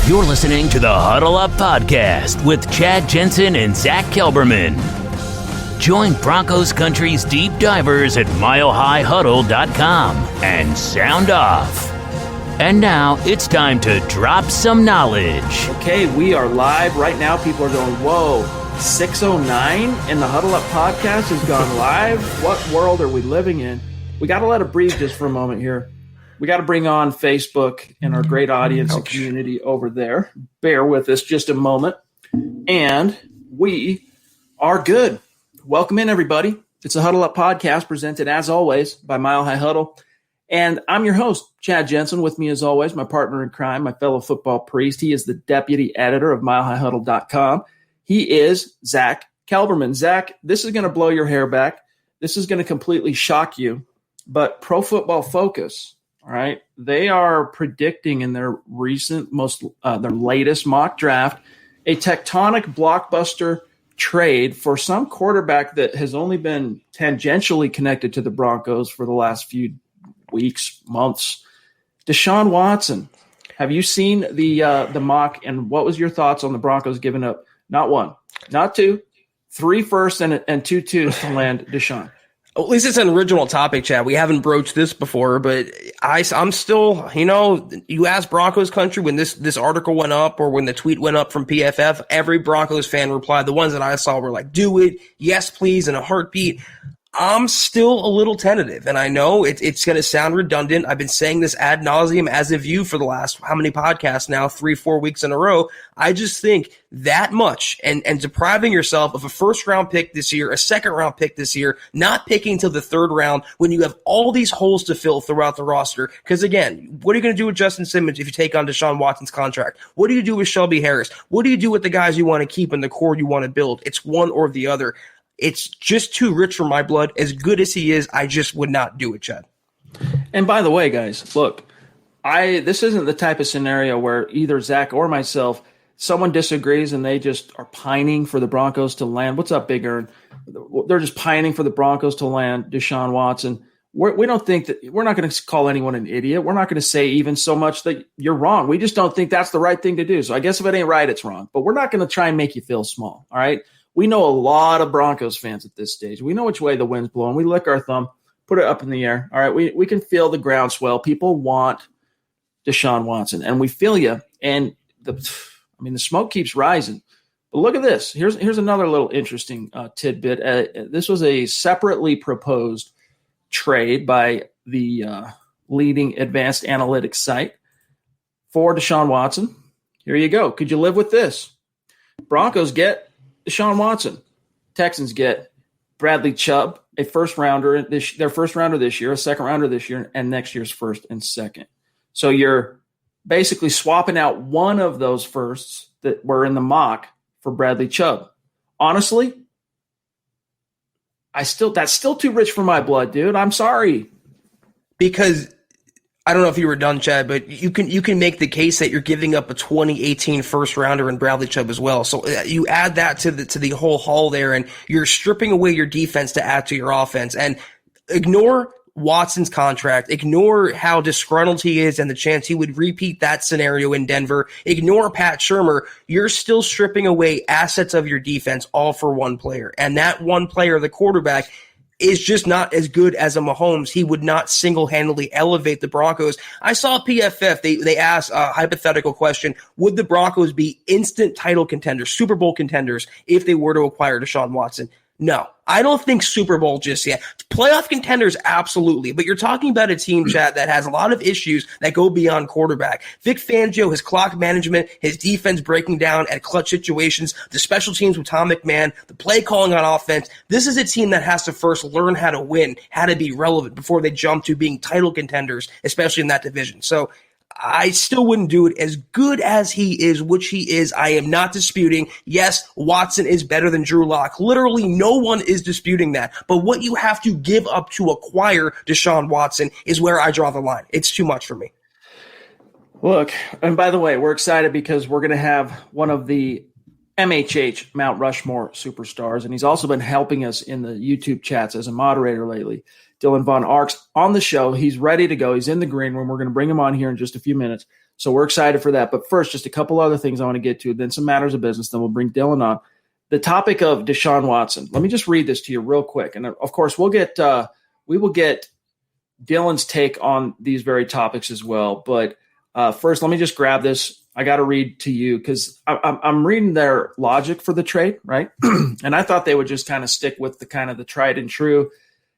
You're listening to the Huddle Up Podcast with Chad Jensen and Zack Kelberman. Join Broncos Country's deep divers at milehighhuddle.com and sound off. And now it's time to drop some knowledge. Okay, we are live right now. People are going, whoa, 6:09 and the Huddle Up Podcast has gone live? What world are we living in? We got to let it breathe just for a moment here. We got to bring on Facebook and our great audience and community over there. Bear with us just a moment. And we are good. Welcome in, everybody. It's a Huddle Up Podcast presented, as always, by Mile High Huddle. And I'm your host, Chad Jensen. With me, as always, my partner in crime, my fellow football priest. He is the deputy editor of milehighhuddle.com. He is Zack Kelberman. Zack, this is going to blow your hair back. This is going to completely shock you. But Pro Football Focus, all right, they are predicting in their recent, their latest mock draft, a tectonic blockbuster trade for some quarterback that has only been tangentially connected to the Broncos for the last few weeks, months. Deshaun Watson. Have you seen the mock, and what was your thoughts on the Broncos giving up not one, not two, 3 firsts and 2 twos to land Deshaun? At least it's an original topic, Chad. We haven't broached this before, but I'm still, you ask Broncos Country when this article went up or when the tweet went up from PFF, every Broncos fan replied. The ones that I saw were like, do it, yes, please, in a heartbeat. I'm still a little tentative, and I know it's going to sound redundant. I've been saying this ad nauseum as of you for the last, how many podcasts now, 3-4 weeks in a row. I just think that much, and depriving yourself of a first-round pick this year, a second-round pick this year, not picking till the third round when you have all these holes to fill throughout the roster. Because, again, what are you going to do with Justin Simmons if you take on Deshaun Watson's contract? What do you do with Shelby Harris? What do you do with the guys you want to keep and the core you want to build? It's one or the other. It's just too rich for my blood. As good as he is, I just would not do it, Chad. And by the way, guys, look, this isn't the type of scenario where either Zach or myself, someone disagrees and they just are pining for the Broncos to land. What's up, Big Earn? They're just pining for the Broncos to land Deshaun Watson. We don't think that – we're not going to call anyone an idiot. We're not going to say even so much that you're wrong. We just don't think that's the right thing to do. So I guess if it ain't right, it's wrong. But we're not going to try and make you feel small, all right? We know a lot of Broncos fans at this stage. We know which way the wind's blowing. We lick our thumb, put it up in the air. All right, we can feel the groundswell. People want Deshaun Watson, and we feel you. And the smoke keeps rising. But look at this. Here's another little interesting tidbit. This was a separately proposed trade by the leading advanced analytics site for Deshaun Watson. Here you go. Could you live with this? Broncos get Deshaun Watson. Texans get Bradley Chubb, a first-rounder, their first-rounder this year, a second-rounder this year, and next year's first and second. So you're basically swapping out one of those firsts that were in the mock for Bradley Chubb. Honestly, that's still too rich for my blood, dude. I'm sorry. Because I don't know if you were done, Chad, but you can make the case that you're giving up a 2018 first rounder in Bradley Chubb as well. So you add that to the whole haul there, and you're stripping away your defense to add to your offense. And ignore Watson's contract. Ignore how disgruntled he is and the chance he would repeat that scenario in Denver. Ignore Pat Shurmur. You're still stripping away assets of your defense all for one player. And that one player, the quarterback, is just not as good as a Mahomes. He would not single-handedly elevate the Broncos. I saw PFF, they asked a hypothetical question, would the Broncos be instant title contenders, Super Bowl contenders, if they were to acquire Deshaun Watson? No, I don't think Super Bowl just yet. Playoff contenders, absolutely. But you're talking about a team, Chad, that has a lot of issues that go beyond quarterback. Vic Fangio, his clock management, his defense breaking down at clutch situations, the special teams with Tom McMahon, the play calling on offense. This is a team that has to first learn how to win, how to be relevant before they jump to being title contenders, especially in that division. So I still wouldn't do it. As good as he is, which he is, I am not disputing. Yes, Watson is better than Drew Lock. Literally no one is disputing that. But what you have to give up to acquire Deshaun Watson is where I draw the line. It's too much for me. Look, and by the way, we're excited because we're going to have one of the MHH Mount Rushmore superstars, and he's also been helping us in the YouTube chats as a moderator lately. Dylan Von Arx on the show. He's ready to go. He's in the green room. We're going to bring him on here in just a few minutes. So we're excited for that. But first, just a couple other things I want to get to, then some matters of business. Then we'll bring Dylan on. The topic of Deshaun Watson. Let me just read this to you real quick. And of course, we will get Dylan's take on these very topics as well. But first, let me just grab this. I got to read to you because I'm reading their logic for the trade, right? And I thought they would just kind of stick with the kind of the tried and true.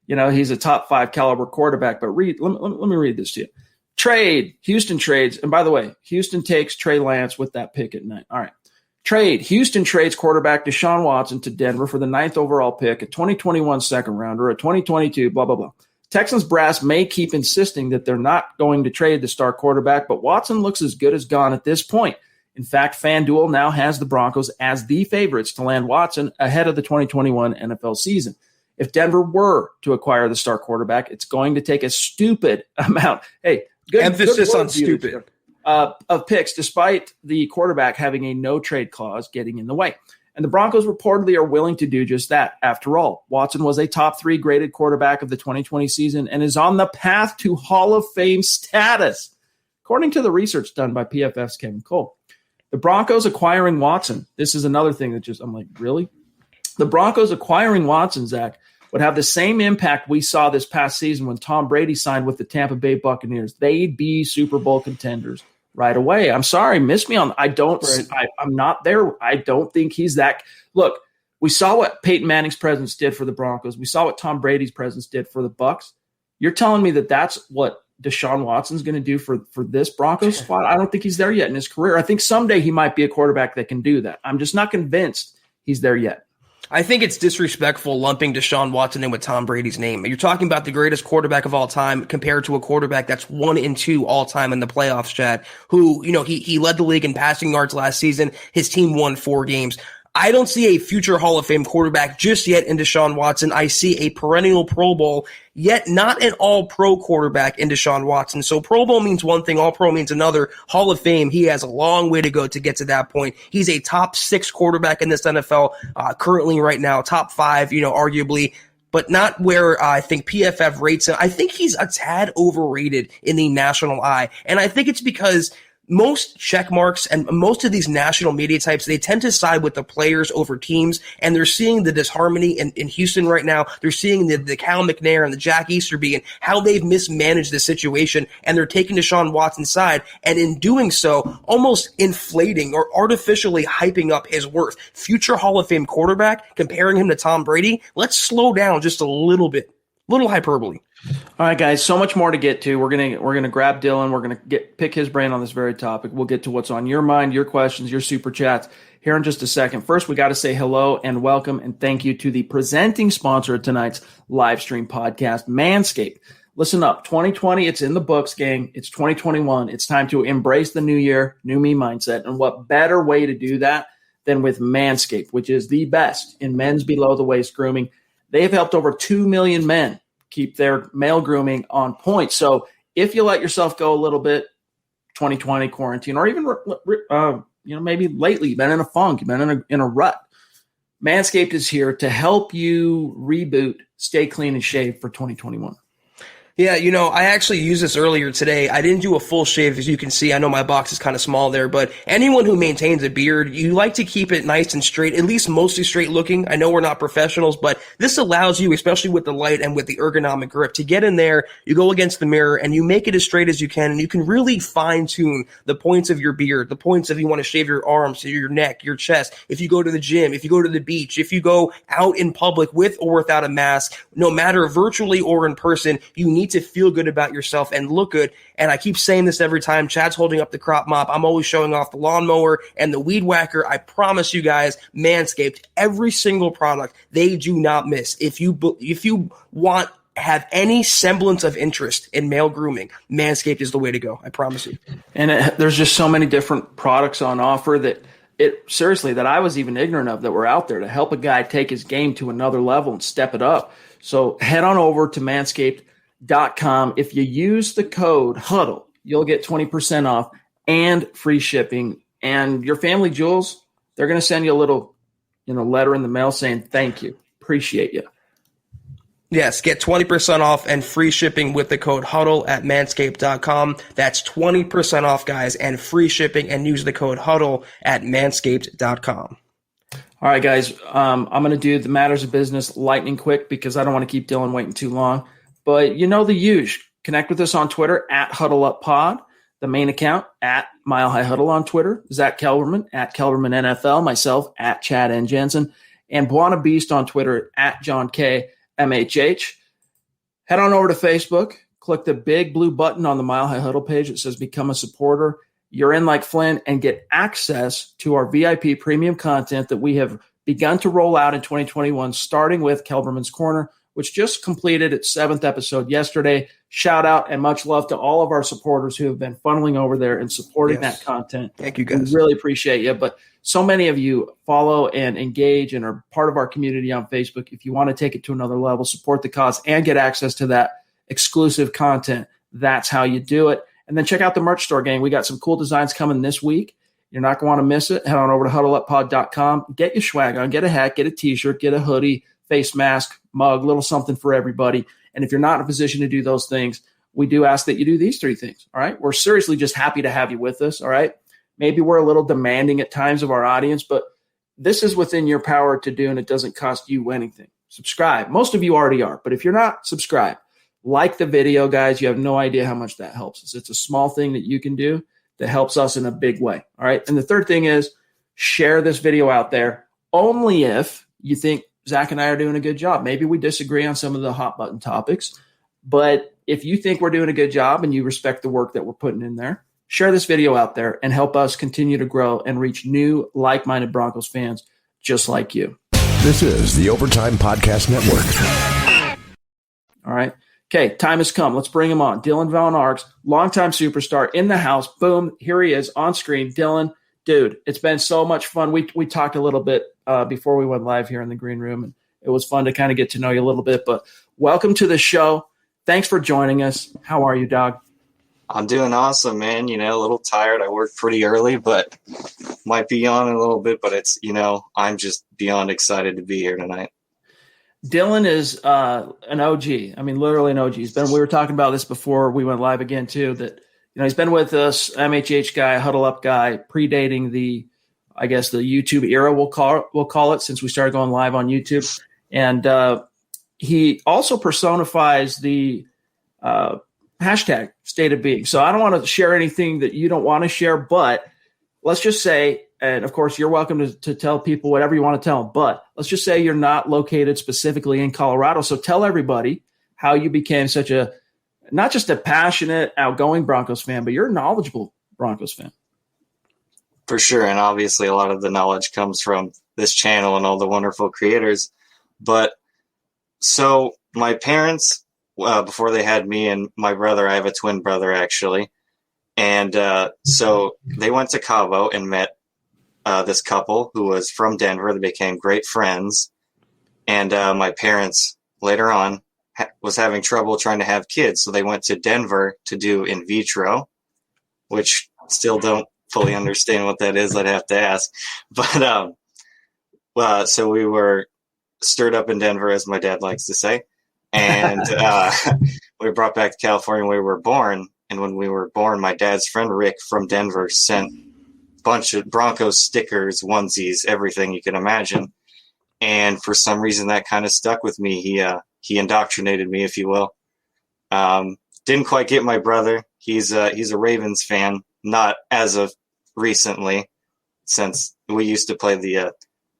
He's a top 5 caliber quarterback. But let me read this to you. Trade, Houston trades. And by the way, Houston takes Trey Lance with that pick at 9. All right. Trade, Houston trades quarterback Deshaun Watson to Denver for the 9th overall pick, a 2021 second rounder, a 2022, blah, blah, blah. Texans brass may keep insisting that they're not going to trade the star quarterback, but Watson looks as good as gone at this point. In fact, FanDuel now has the Broncos as the favorites to land Watson ahead of the 2021 NFL season. If Denver were to acquire the star quarterback, it's going to take a stupid amount. Hey, good emphasis on stupid. Of picks, despite the quarterback having a no-trade clause getting in the way. And the Broncos reportedly are willing to do just that. After all, Watson was a top 3 graded quarterback of the 2020 season and is on the path to Hall of Fame status, according to the research done by PFF's Kevin Cole. The Broncos acquiring Watson, this is another thing that I'm like, really? The Broncos acquiring Watson, Zach, would have the same impact we saw this past season when Tom Brady signed with the Tampa Bay Buccaneers. They'd be Super Bowl contenders right away. I'm sorry, miss me on. I'm not there. I don't think he's that. Look, we saw what Peyton Manning's presence did for the Broncos. We saw what Tom Brady's presence did for the Bucs. You're telling me that that's what Deshaun Watson's going to do for this Broncos squad? I don't think he's there yet in his career. I think someday he might be a quarterback that can do that. I'm just not convinced he's there yet. I think it's disrespectful lumping Deshaun Watson in with Tom Brady's name. You're talking about the greatest quarterback of all time compared to a quarterback that's 1 and 2 all time in the playoffs, Chad, who, he led the league in passing yards last season. His team won 4 games. I don't see a future Hall of Fame quarterback just yet in Deshaun Watson. I see a perennial Pro Bowl, yet not an all-pro quarterback in Deshaun Watson. So Pro Bowl means one thing, all-pro means another. Hall of Fame, he has a long way to go to get to that point. He's a top 6 quarterback in this NFL currently right now, top 5, arguably, but not where I think PFF rates him. I think he's a tad overrated in the national eye, and I think it's because most check marks and most of these national media types, they tend to side with the players over teams, and they're seeing the disharmony in Houston right now. They're seeing the Cal McNair and the Jack Easterby and how they've mismanaged the situation, and they're taking Deshaun Watson's side, and in doing so, almost inflating or artificially hyping up his worth. Future Hall of Fame quarterback, comparing him to Tom Brady, let's slow down just a little bit. Little hyperbole. All right, guys, so much more to get to. We're gonna grab Dylan. We're gonna pick his brain on this very topic. We'll get to what's on your mind, your questions, your super chats here in just a second. First, we got to say hello and welcome and thank you to the presenting sponsor of tonight's live stream podcast, Manscaped. Listen up, 2020, it's in the books, gang. It's 2021. It's time to embrace the new year, new me mindset. And what better way to do that than with Manscaped, which is the best in men's below-the-waist grooming. They've helped over 2 million men keep their male grooming on point. So if you let yourself go a little bit, 2020 quarantine, or even maybe lately you've been in a funk, you've been in a rut, Manscaped is here to help you reboot, stay clean and shaved for 2021. Yeah, I actually used this earlier today. I didn't do a full shave, as you can see. I know my box is kind of small there, but anyone who maintains a beard, you like to keep it nice and straight, at least mostly straight looking. I know we're not professionals, but this allows you, especially with the light and with the ergonomic grip, to get in there, you go against the mirror, and you make it as straight as you can, and you can really fine-tune the points of your beard, the points if you want to shave your arms, your neck, your chest, if you go to the gym, if you go to the beach, if you go out in public with or without a mask, no matter virtually or in person, you need to feel good about yourself and look good. And I keep saying this every time Chad's holding up the crop mop. I'm always showing off the lawnmower and the weed whacker. I promise you guys, Manscaped, every single product, they do not miss. If you want have any semblance of interest in male grooming, Manscaped is the way to go. I promise you. And there's just so many different products on offer that I was even ignorant of that were out there to help a guy take his game to another level and step it up. So head on over to Manscaped.com. If you use the code HUDDLE, you'll get 20% off and free shipping. And your family jewels, they're going to send you a little, letter in the mail saying thank you, appreciate you. Yes, get 20% off and free shipping with the code HUDDLE at manscaped.com. That's 20% off, guys, and free shipping, and use the code HUDDLE at manscaped.com. All right, guys, I'm going to do the matters of business lightning quick because I don't want to keep Dylan waiting too long. But you know the usual. Connect with us on Twitter at HuddleUpPod, the main account at Mile High Huddle on Twitter, Zack Kelberman at Kelberman NFL, myself at Chad N. Jensen, and Buona Beast on Twitter at John K. MHH. Head on over to Facebook, click the big blue button on the Mile High Huddle page that says Become a Supporter. You're in like Flynn and get access to our VIP premium content that we have begun to roll out in 2021, starting with Kelberman's Corner, which just completed its 7th episode yesterday. Shout out and much love to all of our supporters who have been funneling over there and supporting that content. Thank you, guys. We really appreciate you. But so many of you follow and engage and are part of our community on Facebook. If you want to take it to another level, support the cause, and get access to that exclusive content, that's how you do it. And then check out the merch store, gang. We got some cool designs coming this week. You're not going to want to miss it. Head on over to huddleuppod.com. Get your swag on. Get a hat, get a T-shirt, get a hoodie, face mask, mug, little something for everybody. And if you're not in a position to do those things, we do ask that you do these 3 things, all right? We're seriously just happy to have you with us, all right? Maybe we're a little demanding at times of our audience, but this is within your power to do, and it doesn't cost you anything. Subscribe. Most of you already are, but if you're not, subscribe. Like the video, guys. You have no idea how much that helps us. It's a small thing that you can do that helps us in a big way, all right? And the third thing is share this video out there only if you think Zach and I are doing a good job. Maybe we disagree on some of the hot button topics, but if you think we're doing a good job and you respect the work that we're putting in there, share this video out there and help us continue to grow and reach new like-minded Broncos fans just like you. This is the Overtime Podcast Network. All right. Okay, time has come. Let's bring him on. Dylan Von Arx, longtime superstar in the house. Boom, here he is on screen. Dylan, dude, it's been so much fun. We talked a little bit before we went live here in the green room, and it was fun to kind of get to know you a little bit. But welcome to the show. Thanks for joining us. How are you, dog? I'm doing awesome, man. You know, a little tired. I work pretty early, but might be on a little bit. But it's, I'm just beyond excited to be here tonight. Dylan is an OG. I mean, literally an OG. We were talking about this before we went live again, too, that, he's been with us, MHH guy, Huddle Up guy, predating the YouTube era, we'll call it, since we started going live on YouTube. And he also personifies the hashtag state of being. So I don't want to share anything that you don't want to share, but let's just say, and of course you're welcome to tell people whatever you want to tell them, but let's just say you're not located specifically in Colorado. So tell everybody how you became such a, not just a passionate, outgoing Broncos fan, but you're a knowledgeable Broncos fan. For sure. And obviously a lot of the knowledge comes from this channel and all the wonderful creators. But so my parents, before they had me and my brother, I have a twin brother actually. And so they went to Cabo and met this couple who was from Denver. They became great friends. And my parents later on was having trouble trying to have kids. So they went to Denver to do in vitro, which still don't fully understand what that is. I'd have to ask. But so we were stirred up in Denver, as my dad likes to say. And we were brought back to California when we were born. And when we were born, my dad's friend Rick from Denver sent a bunch of Broncos stickers, onesies, everything you can imagine. And for some reason, that kind of stuck with me. He indoctrinated me, if you will. Didn't quite get my brother. He's a Ravens fan, not as of recently, since we used to play the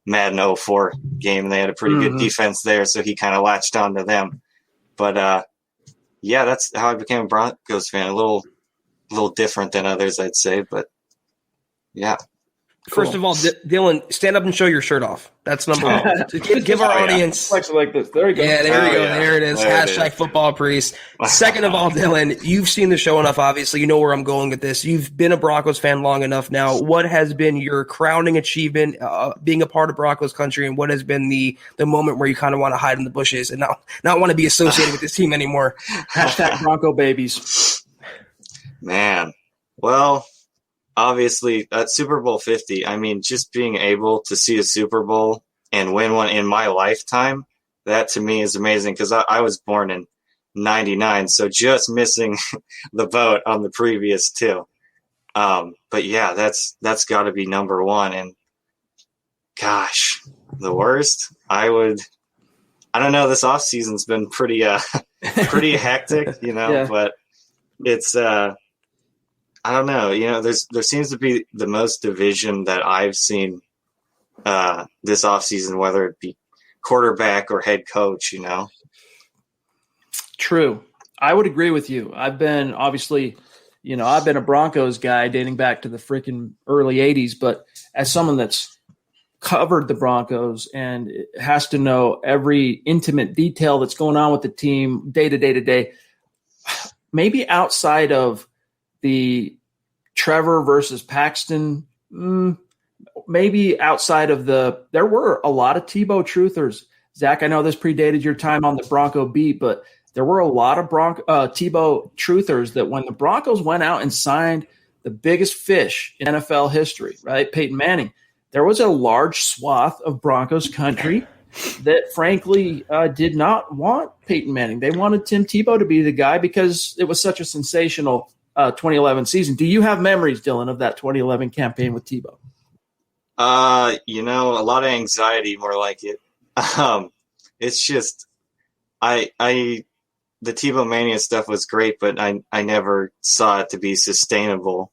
Madden 04 game, and they had a pretty good defense there, so he kind of latched on to them. But yeah, that's how I became a Broncos fan. A little different than others, I'd say, but yeah. First of all, Dylan, stand up and show your shirt off. That's number one. Give our audience. Flex it like this. There you go. Yeah, there you go. Yeah. There it is. Hashtag football priest. Second of all, Dylan, you've seen the show enough, obviously. You know where I'm going with this. You've been a Broncos fan long enough now. What has been your crowning achievement being a part of Broncos country, and what has been the moment where you kind of want to hide in the bushes and not want to be associated with this team anymore? Hashtag Bronco babies. Man. Well, obviously, at Super Bowl 50, I mean, just being able to see a Super Bowl and win one in my lifetime, that to me is amazing because I was born in 99, so just missing the boat on the previous two. But yeah, that's got to be number one. And gosh, the worst, I don't know. This off season's been pretty hectic, Yeah. but it's, I don't know, there seems to be the most division that I've seen, this off season, whether it be quarterback or head coach, True. I would agree with you. I've been a Broncos guy dating back to the freaking early 80s, but as someone that's covered the Broncos and has to know every intimate detail that's going on with the team day to day, maybe outside of the Trevor versus Paxton, maybe outside of there were a lot of Tebow truthers. Zach, I know this predated your time on the Bronco beat, but there were a lot of Tebow truthers that when the Broncos went out and signed the biggest fish in NFL history, right, Peyton Manning, there was a large swath of Broncos country that frankly did not want Peyton Manning. They wanted Tim Tebow to be the guy because it was such a sensational 2011 season. Do you have memories, Dylan, of that 2011 campaign with Tebow? A lot of anxiety, more like it. It's just, the Tebow Mania stuff was great, but I never saw it to be sustainable.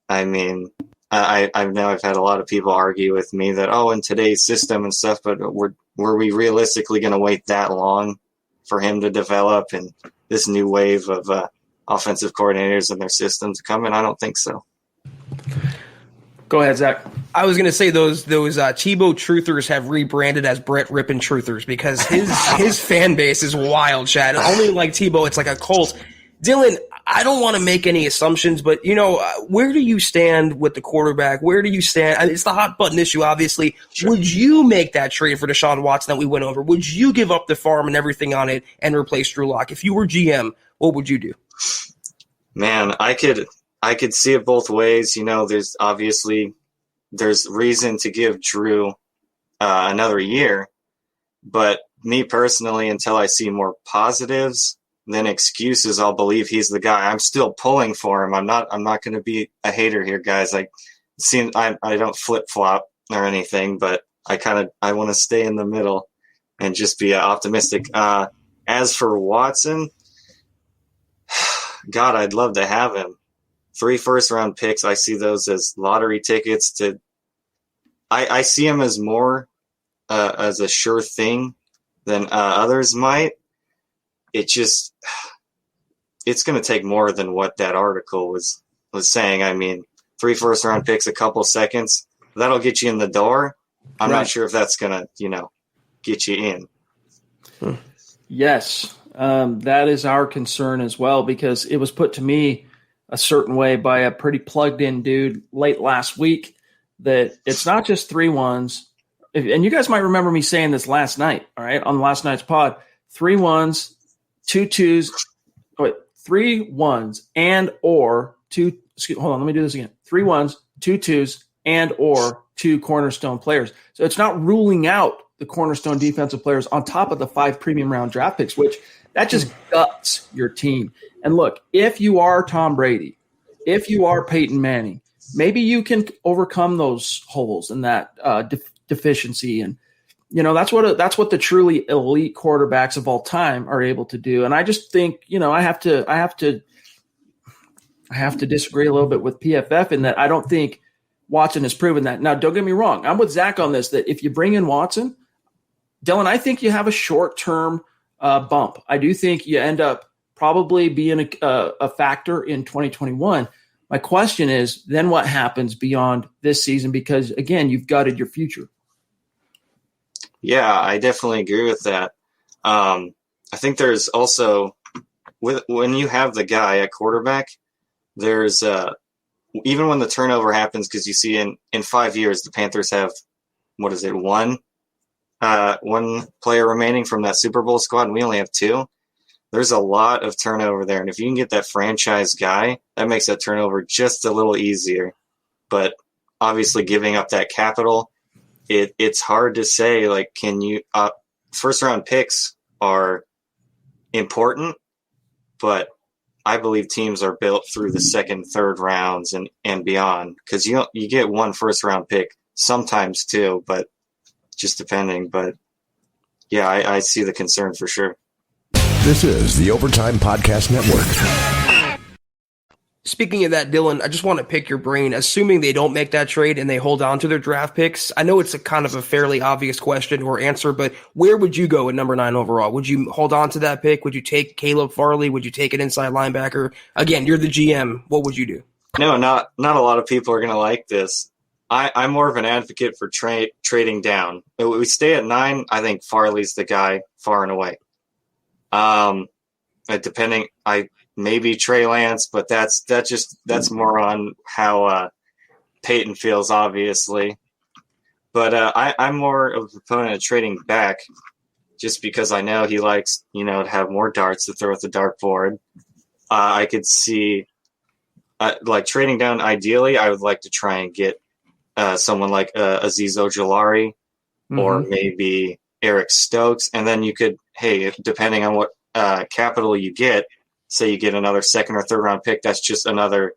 I mean, I've had a lot of people argue with me that, in today's system and stuff, but were we realistically going to wait that long for him to develop and this new wave of offensive coordinators and their systems come in? I don't think so. Go ahead, Zach. I was going to say those Tebow truthers have rebranded as Brett Rippin truthers because his fan base is wild, Chad. Only like Tebow, it's like a cult. Dylan, I don't want to make any assumptions, but, where do you stand with the quarterback? Where do you stand? I mean, it's the hot button issue, obviously. Sure. Would you make that trade for Deshaun Watson that we went over? Would you give up the farm and everything on it and replace Drew Lock? If you were GM, what would you do? Man, I could see it both ways. There's reason to give Drew another year, but me personally, until I see more positives than excuses, I'll believe he's the guy. I'm still pulling for him. I'm not going to be a hater here, guys. I don't flip flop or anything, but I want to stay in the middle and just be optimistic. As for Watson, God, I'd love to have him. 3 first-round picks, I see those as lottery tickets. I see him as more as a sure thing than others might. It's going to take more than what that article was saying. I mean, 3 first-round picks, a couple seconds, that'll get you in the door. I'm not sure if that's going to, get you in. Yes, that is our concern as well, because it was put to me a certain way by a pretty plugged-in dude late last week that it's not just 3 1s. And you guys might remember me saying this last night, all right, on last night's pod. 3 1s, 2 2s, 3 1s and or 2 – hold on, let me do this again. 3 1s, 2 2s, and or 2 cornerstone players. So it's not ruling out the cornerstone defensive players on top of the 5 premium round draft picks, which that just guts your team. And look, if you are Tom Brady, if you are Peyton Manning, maybe you can overcome those holes and that deficiency. And, that's what the truly elite quarterbacks of all time are able to do. And I just think, I have to disagree a little bit with PFF in that I don't think Watson has proven that. Now, don't get me wrong. I'm with Zach on this, that if you bring in Watson, Dylan, I think you have a short-term bump. I do think you end up probably being a factor in 2021. My question is, then what happens beyond this season? Because, again, you've gutted your future. Yeah, I definitely agree with that. I think there's also, when you have the guy at quarterback, there's even when the turnover happens, because you see in 5 years, the Panthers have, one player remaining from that Super Bowl squad, and we only have 2. There's a lot of turnover there. And if you can get that franchise guy, that makes that turnover just a little easier. But obviously giving up that capital, it's hard to say, can you first round picks are important, but I believe teams are built through the second, third rounds and beyond, because you get one first round pick sometimes too, but just depending. But yeah, I see the concern for sure. This is the Overtime Podcast Network. Speaking of that, Dylan, I just want to pick your brain. Assuming they don't make that trade and they hold on to their draft picks, I know it's a kind of a fairly obvious question or answer, but where would you go at number 9 overall? Would you hold on to that pick? Would you take Caleb Farley? Would you take an inside linebacker? Again, you're the GM. What would you do? No, not a lot of people are going to like this. I'm more of an advocate for trading down. We stay at 9. I think Farley's the guy far and away. Depending, maybe Trey Lance, but that's more on how Peyton feels, obviously. But I'm more of a proponent of trading back, just because I know he likes, to have more darts to throw at the dartboard. I could see, like trading down. Ideally, I would like to try and get someone like Azeez Ojulari, or maybe Eric Stokes, and then you could, depending on what capital you get, say you get another second or third round pick, that's just another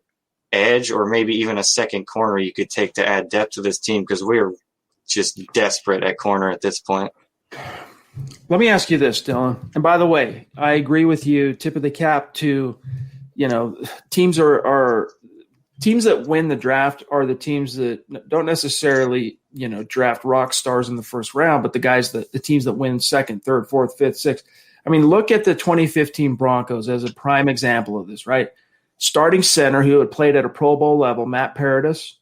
edge, or maybe even a second corner you could take to add depth to this team, because we're just desperate at corner at this point. Let me ask you this, Dylan. And by the way, I agree with you. Tip of the cap to, teams teams that win the draft are the teams that don't necessarily, draft rock stars in the first round, but the teams that win second, third, fourth, fifth, sixth. I mean, look at the 2015 Broncos as a prime example of this, right? Starting center who had played at a Pro Bowl level, Matt Paradis,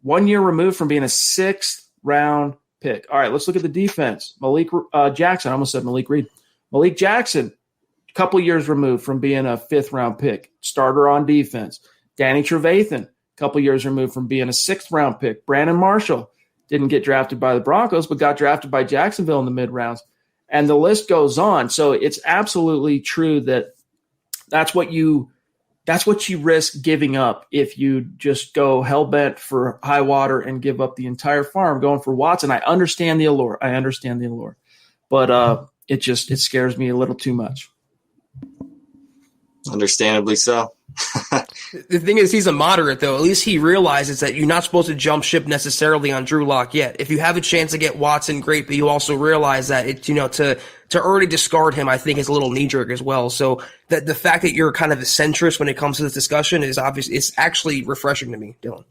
1 year removed from being a 6th round pick. All right, let's look at the defense. Malik Jackson, I almost said Malik Reed. Malik Jackson, a couple years removed from being a 5th round pick, starter on defense. Danny Trevathan, a couple years removed from being a 6th round pick. Brandon Marshall didn't get drafted by the Broncos, but got drafted by Jacksonville in the mid rounds. And the list goes on. So it's absolutely true that that's what you risk giving up if you just go hell-bent for high water and give up the entire farm going for Watson. I understand the allure. But it scares me a little too much. Understandably so. The thing is, he's a moderate, though. At least he realizes that you're not supposed to jump ship necessarily on Drew Lock yet. If you have a chance to get Watson, great, but you also realize that it's, to already discard him, I think is a little knee-jerk as well. So that the fact that you're kind of a centrist when it comes to this discussion is obvious. It's actually refreshing to me, Dylan.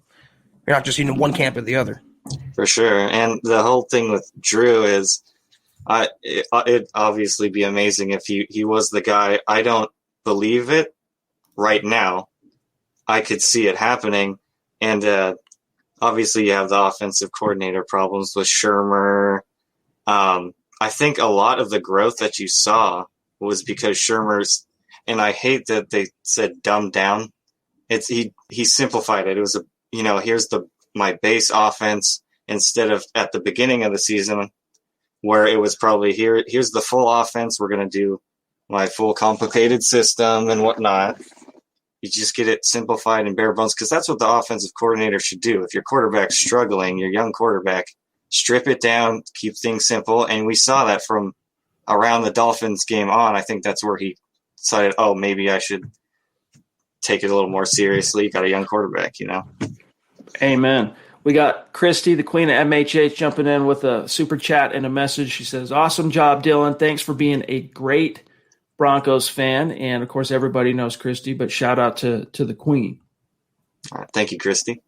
You're not just one camp or the other. For sure. And the whole thing with Drew is, it'd obviously be amazing if he was the guy. I don't believe it right now. I could see it happening. And obviously you have the offensive coordinator problems with Shermer. I think a lot of the growth that you saw was because Shermer's, and I hate that they said dumbed down. He simplified it. It was here's my base offense, instead of at the beginning of the season where it was probably here's the full offense. We're going to do my full complicated system and whatnot. You just get it simplified and bare bones, because that's what the offensive coordinator should do. If your quarterback's struggling, your young quarterback, strip it down, keep things simple. And we saw that from around the Dolphins game on. I think that's where he decided, maybe I should take it a little more seriously. You got a young quarterback, Amen. We got Christy, the queen of MHH, jumping in with a super chat and a message. She says, awesome job, Dylan. Thanks for being a great Broncos fan. And, of course, everybody knows Christy, but shout out to the queen. All right, thank you, Christy.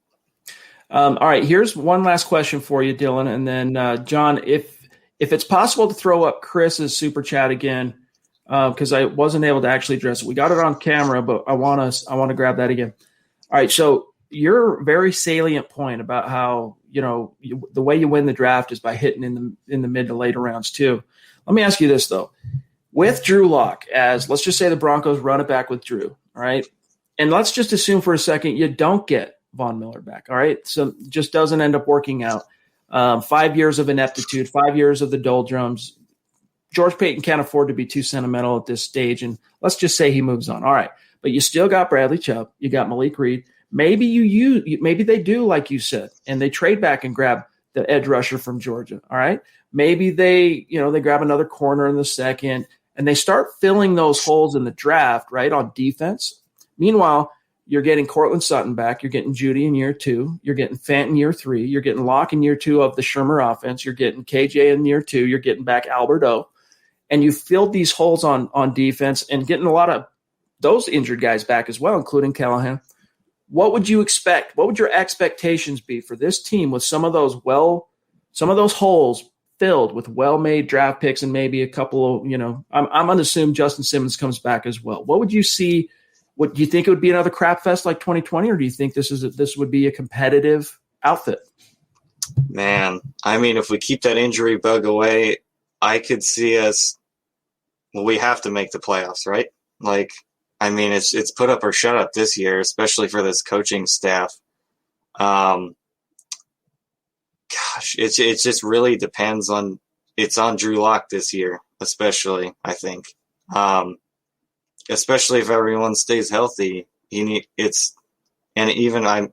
All right, here's one last question for you, Dylan. And then, John, if it's possible to throw up Chris's super chat again, because I wasn't able to actually address it. We got it on camera, but I want to grab that again. All right, so your very salient point about how, the way you win the draft is by hitting in the mid to later rounds too. Let me ask you this, though. With Drew Lock, as let's just say the Broncos run it back with Drew, all right? And let's just assume for a second you don't get Von Miller back, all right? So it just doesn't end up working out. 5 years of ineptitude, 5 years of the doldrums. George Payton can't afford to be too sentimental at this stage, and let's just say he moves on. All right, but you still got Bradley Chubb. You got Malik Reed. Maybe maybe they do, like you said, and they trade back and grab the edge rusher from Georgia. All right. Maybe they grab another corner in the second and they start filling those holes in the draft, right, on defense. Meanwhile, you're getting Cortland Sutton back. You're getting Judy in year 2. You're getting Fant in year 3. You're getting Locke in year 2 of the Shermer offense. You're getting KJ in year 2. You're getting back Albert O. And you filled these holes on defense and getting a lot of those injured guys back as well, including Callahan. What would you expect? What would your expectations be for this team with some of those holes filled with well-made draft picks and maybe a couple of, I'm going to assume Justin Simmons comes back as well. What would you see? What do you think it would be another crap fest like 2020, or do you think this would be a competitive outfit? Man, I mean, if we keep that injury bug away, I could see us. Well, we have to make the playoffs, right? Like, I mean, it's put up or shut up this year, especially for this coaching staff. Gosh, it just really depends on. It's on Drew Lock this year, especially. I think. Especially if everyone stays healthy, and even I'm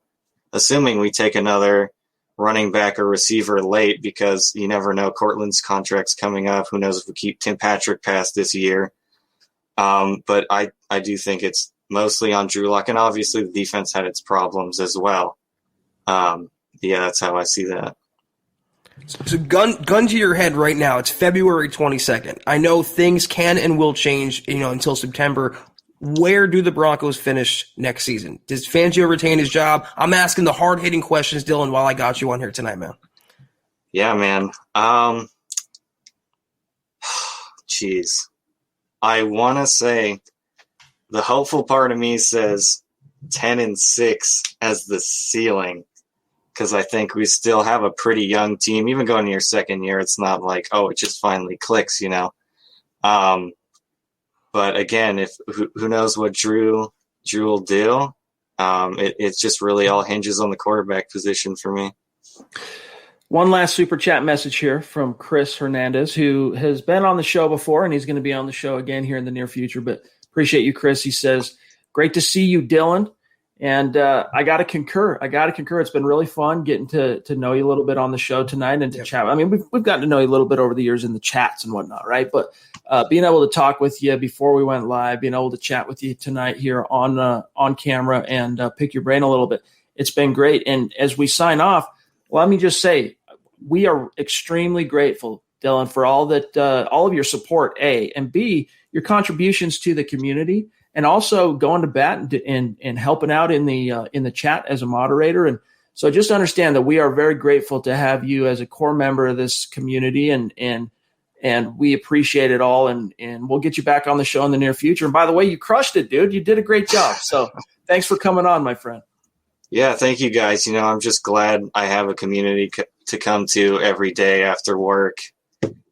assuming we take another running back or receiver late because you never know. Cortland's contract's coming up. Who knows if we keep Tim Patrick past this year? But I do think it's mostly on Drew Lock, and obviously the defense had its problems as well. Yeah, that's how I see that. So gun to your head right now. It's February 22nd. I know things can and will change, until September. Where do the Broncos finish next season? Does Fangio retain his job? I'm asking the hard-hitting questions, Dylan, while I got you on here tonight, man. Yeah, man. Jeez. I want to say the hopeful part of me says 10-6 as the ceiling. Because I think we still have a pretty young team. Even going to your second year, it's not like, it just finally clicks, But again, who knows what Drew will do? It just really all hinges on the quarterback position for me. One last super chat message here from Chris Hernandez, who has been on the show before, and he's going to be on the show again here in the near future. But appreciate you, Chris. He says, "Great to see you, Dylan." And I got to concur. It's been really fun getting to know you a little bit on the show tonight and to chat. I mean, we've gotten to know you a little bit over the years in the chats and whatnot, right? But being able to talk with you before we went live, being able to chat with you tonight here on camera and pick your brain a little bit, it's been great. And as we sign off, let me just say we are extremely grateful, Dylan, for all of your support, A, and B, your contributions to the community. And also going to bat and helping out in the chat as a moderator. And so just understand that we are very grateful to have you as a core member of this community, and we appreciate it all. And we'll get you back on the show in the near future. And by the way, you crushed it, dude. You did a great job. So thanks for coming on, my friend. Yeah, thank you guys. I'm just glad I have a community to come to every day after work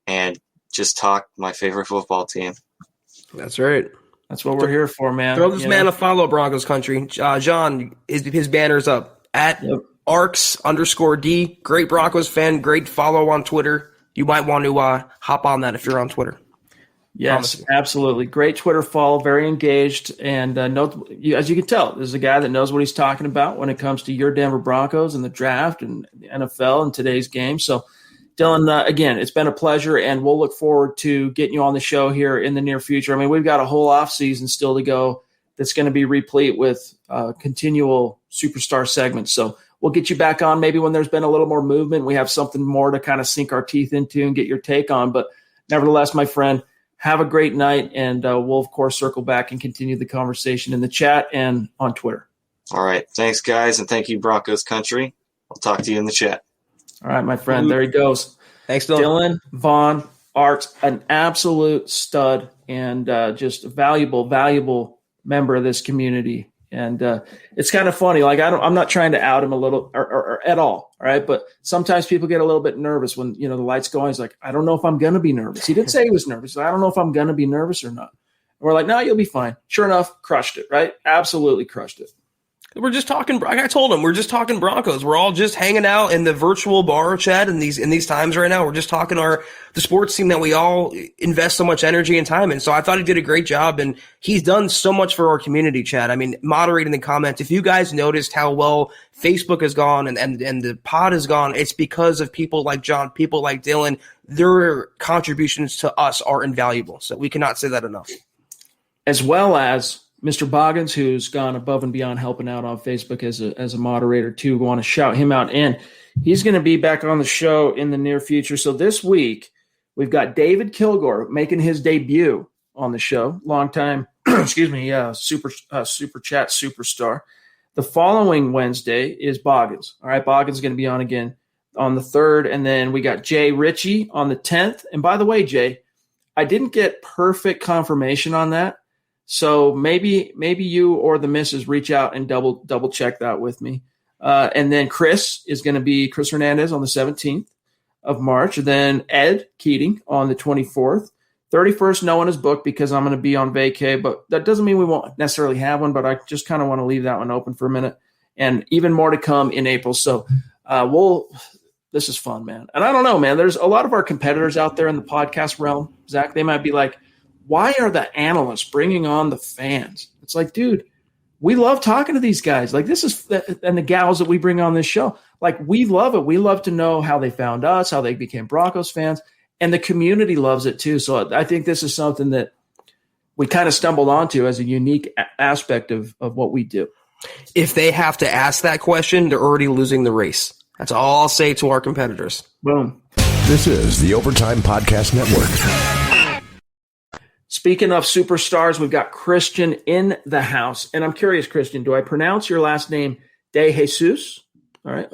and just talk my favorite football team. That's right. That's what we're here for, man. Throw this man a follow, Broncos country. John, his banner's up at Arx_D. Great Broncos fan. Great follow on Twitter. You might want to hop on that if you're on Twitter. Yes, absolutely. Great Twitter follow. Very engaged. And as you can tell, this is a guy that knows what he's talking about when it comes to your Denver Broncos and the draft and the NFL and today's game. So, Dylan, again, it's been a pleasure, and we'll look forward to getting you on the show here in the near future. I mean, we've got a whole off season still to go that's going to be replete with continual superstar segments. So we'll get you back on maybe when there's been a little more movement. We have something more to kind of sink our teeth into and get your take on. But nevertheless, my friend, have a great night, and we'll, of course, circle back and continue the conversation in the chat and on Twitter. All right. Thanks, guys, and thank you, Broncos country. I'll talk to you in the chat. All right, my friend. There he goes. Thanks, Dylan. Dylan Von Arx, an absolute stud and just a valuable member of this community. And it's kind of funny. Like I'm not trying to out him a little or at all right? But sometimes people get a little bit nervous when the lights go on. He's like, I don't know if I'm going to be nervous. He didn't say he was nervous. So I don't know if I'm going to be nervous or not. And we're like, no, you'll be fine. Sure enough, crushed it. Right? Absolutely crushed it. We're just talking. Like I told him, we're just talking Broncos. We're all just hanging out in the virtual bar, Chad. In these times right now, we're just talking the sports team that we all invest so much energy and time in. So I thought he did a great job, and he's done so much for our community, Chad. I mean, moderating the comments. If you guys noticed how well Facebook has gone and the pod has gone, it's because of people like John, people like Dylan. Their contributions to us are invaluable. So we cannot say that enough. As well as Mr. Boggins, who's gone above and beyond helping out on Facebook as a moderator too. We want to shout him out, and he's going to be back on the show in the near future. So this week we've got David Kilgore making his debut on the show. Longtime, super chat superstar. The following Wednesday is Boggins. All right, Boggins is going to be on again on the 3rd, and then we got Jay Ritchie on the 10th. And by the way, Jay, I didn't get perfect confirmation on that. So maybe you or the missus reach out and double check that with me. And then Chris Hernandez on the 17th of March. And then Ed Keating on the 24th. 31st, no one is booked because I'm going to be on vacay, but that doesn't mean we won't necessarily have one, but I just kind of want to leave that one open for a minute. And even more to come in April. So this is fun, man. And I don't know, man, there's a lot of our competitors out there in the podcast realm, Zach, they might be like, why are the analysts bringing on the fans? It's like, dude, we love talking to these guys. Like and the gals that we bring on this show. Like, we love it. We love to know how they found us, how they became Broncos fans, and the community loves it too. So I think this is something that we kind of stumbled onto as a unique aspect of what we do. If they have to ask that question, they're already losing the race. That's all I'll say to our competitors. Boom. This is the Overtime Podcast Network. Speaking of superstars, we've got Christian in the house. And I'm curious, Christian, do I pronounce your last name De Jesus? All right.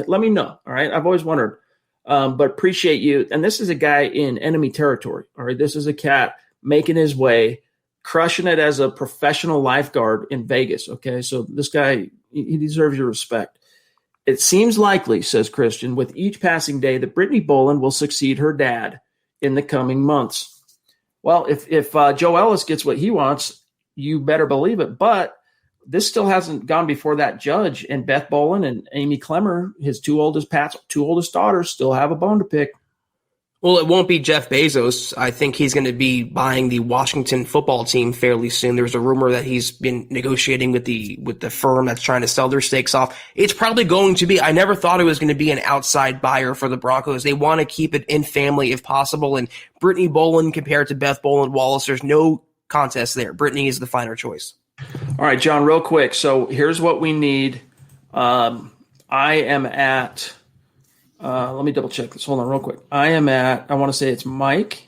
Let me know. All right. I've always wondered, but appreciate you. And this is a guy in enemy territory. All right. This is a cat making his way, crushing it as a professional lifeguard in Vegas. Okay. So this guy, he deserves your respect. It seems likely, says Christian, with each passing day that Brittany Boland will succeed her dad in the coming months. Well, if Joe Ellis gets what he wants, you better believe it. But this still hasn't gone before that judge. And Beth Boland and Amy Clemmer, his two oldest daughters, still have a bone to pick. Well, it won't be Jeff Bezos. I think he's going to be buying the Washington football team fairly soon. There's a rumor that he's been negotiating with the firm that's trying to sell their stakes off. It's probably going to be, I never thought it was going to be an outside buyer for the Broncos. They want to keep it in family if possible. And Brittany Boland compared to Beth Boland Wallace, there's no contest there. Brittany is the finer choice. All right, John, real quick. So here's what we need. I am at... let me double check this. Hold on real quick. I want to say it's Mike.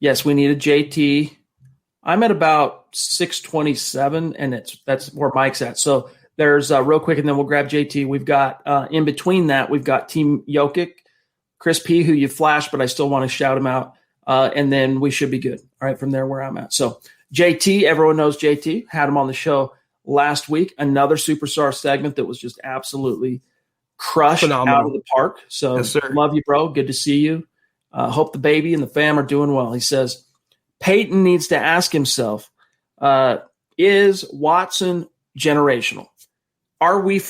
Yes, we need a JT. I'm at about 627, and that's where Mike's at. So there's real quick, and then we'll grab JT. We've got in between that, we've got Team Jokic, Chris P, who you flashed, but I still want to shout him out. And then we should be good. All right, from there where I'm at. So JT, everyone knows JT. Had him on the show last week. Another superstar segment that was just absolutely crushed phenomenal. Out of the park. So yes, love you, bro. Good to see you. Hope the baby and the fam are doing well. He says, Peyton needs to ask himself, is Watson generational? Are we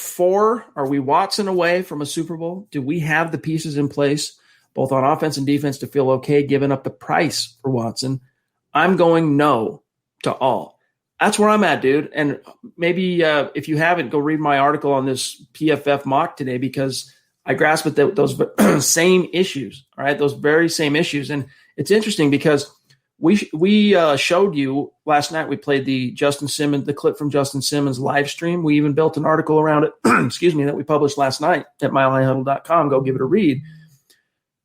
Watson away from a Super Bowl? Do we have the pieces in place, both on offense and defense, to feel okay giving up the price for Watson? I'm going no to all. That's where I'm at, dude. And maybe if you haven't, go read my article on this PFF mock today, because I grasp at those same issues, all right, those very same issues. And it's interesting because we showed you last night, we played the clip from Justin Simmons live stream. We even built an article around it, that we published last night at milehighhuddle.com. Go give it a read.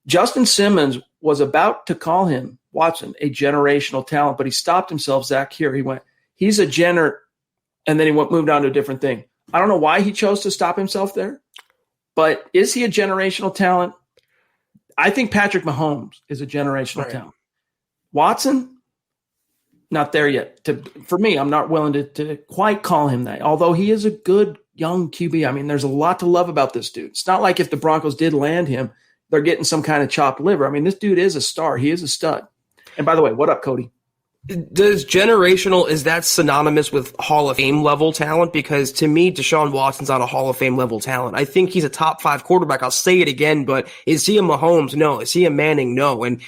Justin Simmons was about to call him, Watson, a generational talent, but he stopped himself, Zach, here. He went, he's a and then he moved on to a different thing. I don't know why he chose to stop himself there, but is he a generational talent? I think Patrick Mahomes is a generational talent. Watson, not there yet. For me, I'm not willing to quite call him that, although he is a good young QB. I mean, there's a lot to love about this dude. It's not like if the Broncos did land him, they're getting some kind of chopped liver. I mean, this dude is a star. He is a stud. And by the way, what up, Cody? Does generational, is that synonymous with Hall of Fame level talent? Because to me, Deshaun Watson's not a Hall of Fame level talent. I think he's a top 5 quarterback. I'll say it again, but is he a Mahomes? No. Is he a Manning? No. And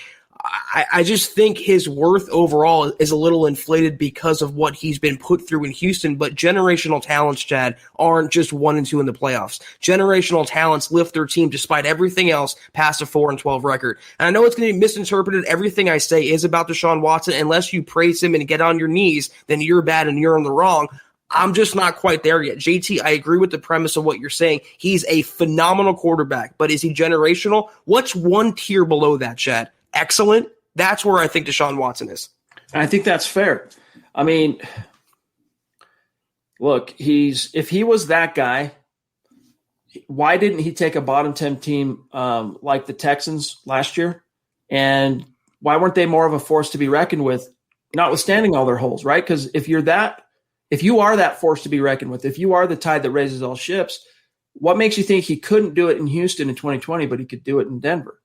I just think his worth overall is a little inflated because of what he's been put through in Houston. But generational talents, Chad, aren't just 1 and 2 in the playoffs. Generational talents lift their team despite everything else past a 4-12 record. And I know it's going to be misinterpreted. Everything I say is about Deshaun Watson. Unless you praise him and get on your knees, then you're bad and you're in the wrong. I'm just not quite there yet. JT, I agree with the premise of what you're saying. He's a phenomenal quarterback, but is he generational? What's one tier below that, Chad? Excellent. That's where I think Deshaun Watson is. I think that's fair. I mean, look, if he was that guy, why didn't he take a bottom 10 team like the Texans last year? And why weren't they more of a force to be reckoned with, notwithstanding all their holes, right? Because if you are that force to be reckoned with, if you are the tide that raises all ships, what makes you think he couldn't do it in Houston in 2020, but he could do it in Denver?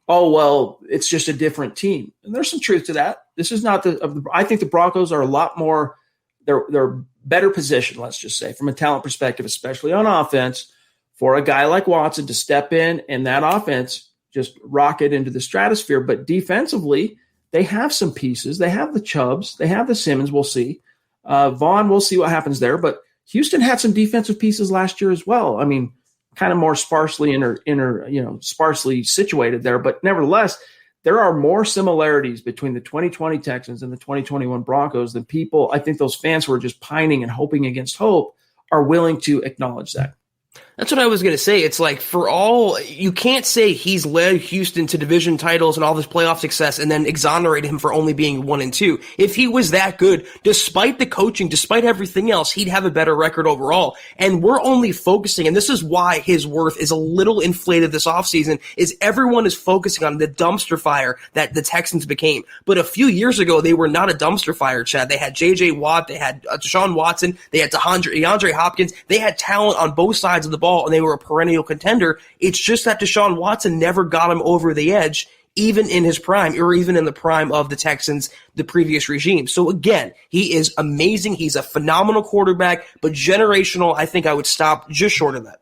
Oh, well, it's just a different team. And there's some truth to that. This is not I think the Broncos are a lot more, they're better positioned, let's just say, from a talent perspective, especially on offense, for a guy like Watson to step in and that offense just rocket into the stratosphere. But defensively, they have some pieces. They have the Chubbs. They have the Simmons. We'll see. Vaughn, we'll see what happens there. But Houston had some defensive pieces last year as well. I mean, kind of more sparsely sparsely situated there, but nevertheless, there are more similarities between the 2020 Texans and the 2021 Broncos than people, I think those fans who are just pining and hoping against hope, are willing to acknowledge that. That's what I was going to say. It's like, you can't say he's led Houston to division titles and all this playoff success and then exonerate him for only being 1 and 2. If he was that good, despite the coaching, despite everything else, he'd have a better record overall. And we're only focusing, and this is why his worth is a little inflated this offseason, is everyone is focusing on the dumpster fire that the Texans became. But a few years ago, they were not a dumpster fire, Chad. They had J.J. Watt, they had Deshaun Watson, they had DeAndre Hopkins. They had talent on both sides of the ball, and they were a perennial contender. It's just that Deshaun Watson never got him over the edge, even in his prime, or even in the prime of the Texans, the previous regime. So again, he is amazing. He's a phenomenal quarterback, but generational, I think I would stop just short of that.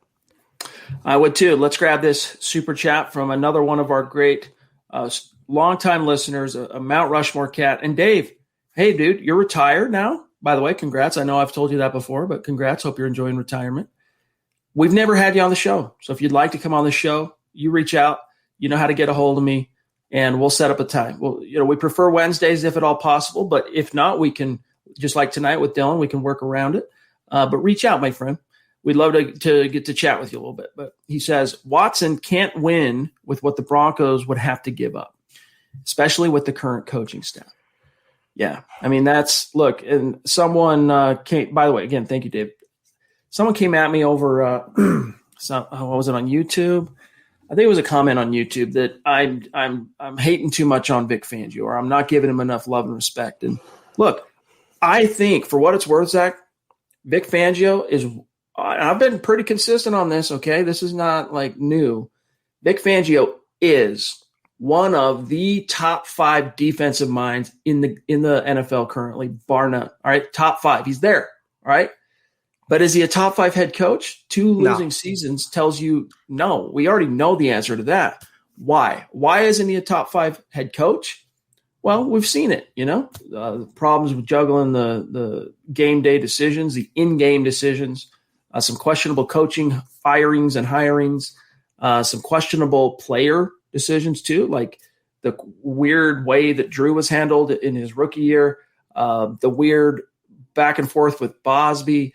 I would too. Let's grab this super chat from another one of our great longtime listeners, a Mount Rushmore cat. And Dave, hey, dude, you're retired now? By the way, congrats. I know I've told you that before, but congrats. Hope you're enjoying retirement. We've never had you on the show. So if you'd like to come on the show, you reach out. You know how to get a hold of me, and we'll set up a time. Well, we prefer Wednesdays if at all possible, but if not, we can, just like tonight with Dylan, we can work around it. But reach out, my friend. We'd love to get to chat with you a little bit. But he says, Watson can't win with what the Broncos would have to give up, especially with the current coaching staff. Yeah, I mean, look, and someone came, by the way, again, thank you, Dave. Someone came at me over, what was it, on YouTube? I think it was a comment on YouTube that I'm hating too much on Vic Fangio, or I'm not giving him enough love and respect. And look, I think for what it's worth, Zach, Vic Fangio is, I've been pretty consistent on this, okay? This is not like new. Vic Fangio is one of the top 5 defensive minds in the NFL currently, bar none. All right, top 5. He's there, all right? But is he a top 5 head coach? 2 losing seasons tells you no. We already know the answer to that. Why? Why isn't he a top 5 head coach? Well, we've seen it, the problems with juggling the game day decisions, the in-game decisions, some questionable coaching firings and hirings, some questionable player decisions too, like the weird way that Drew was handled in his rookie year, the weird back and forth with Bosby.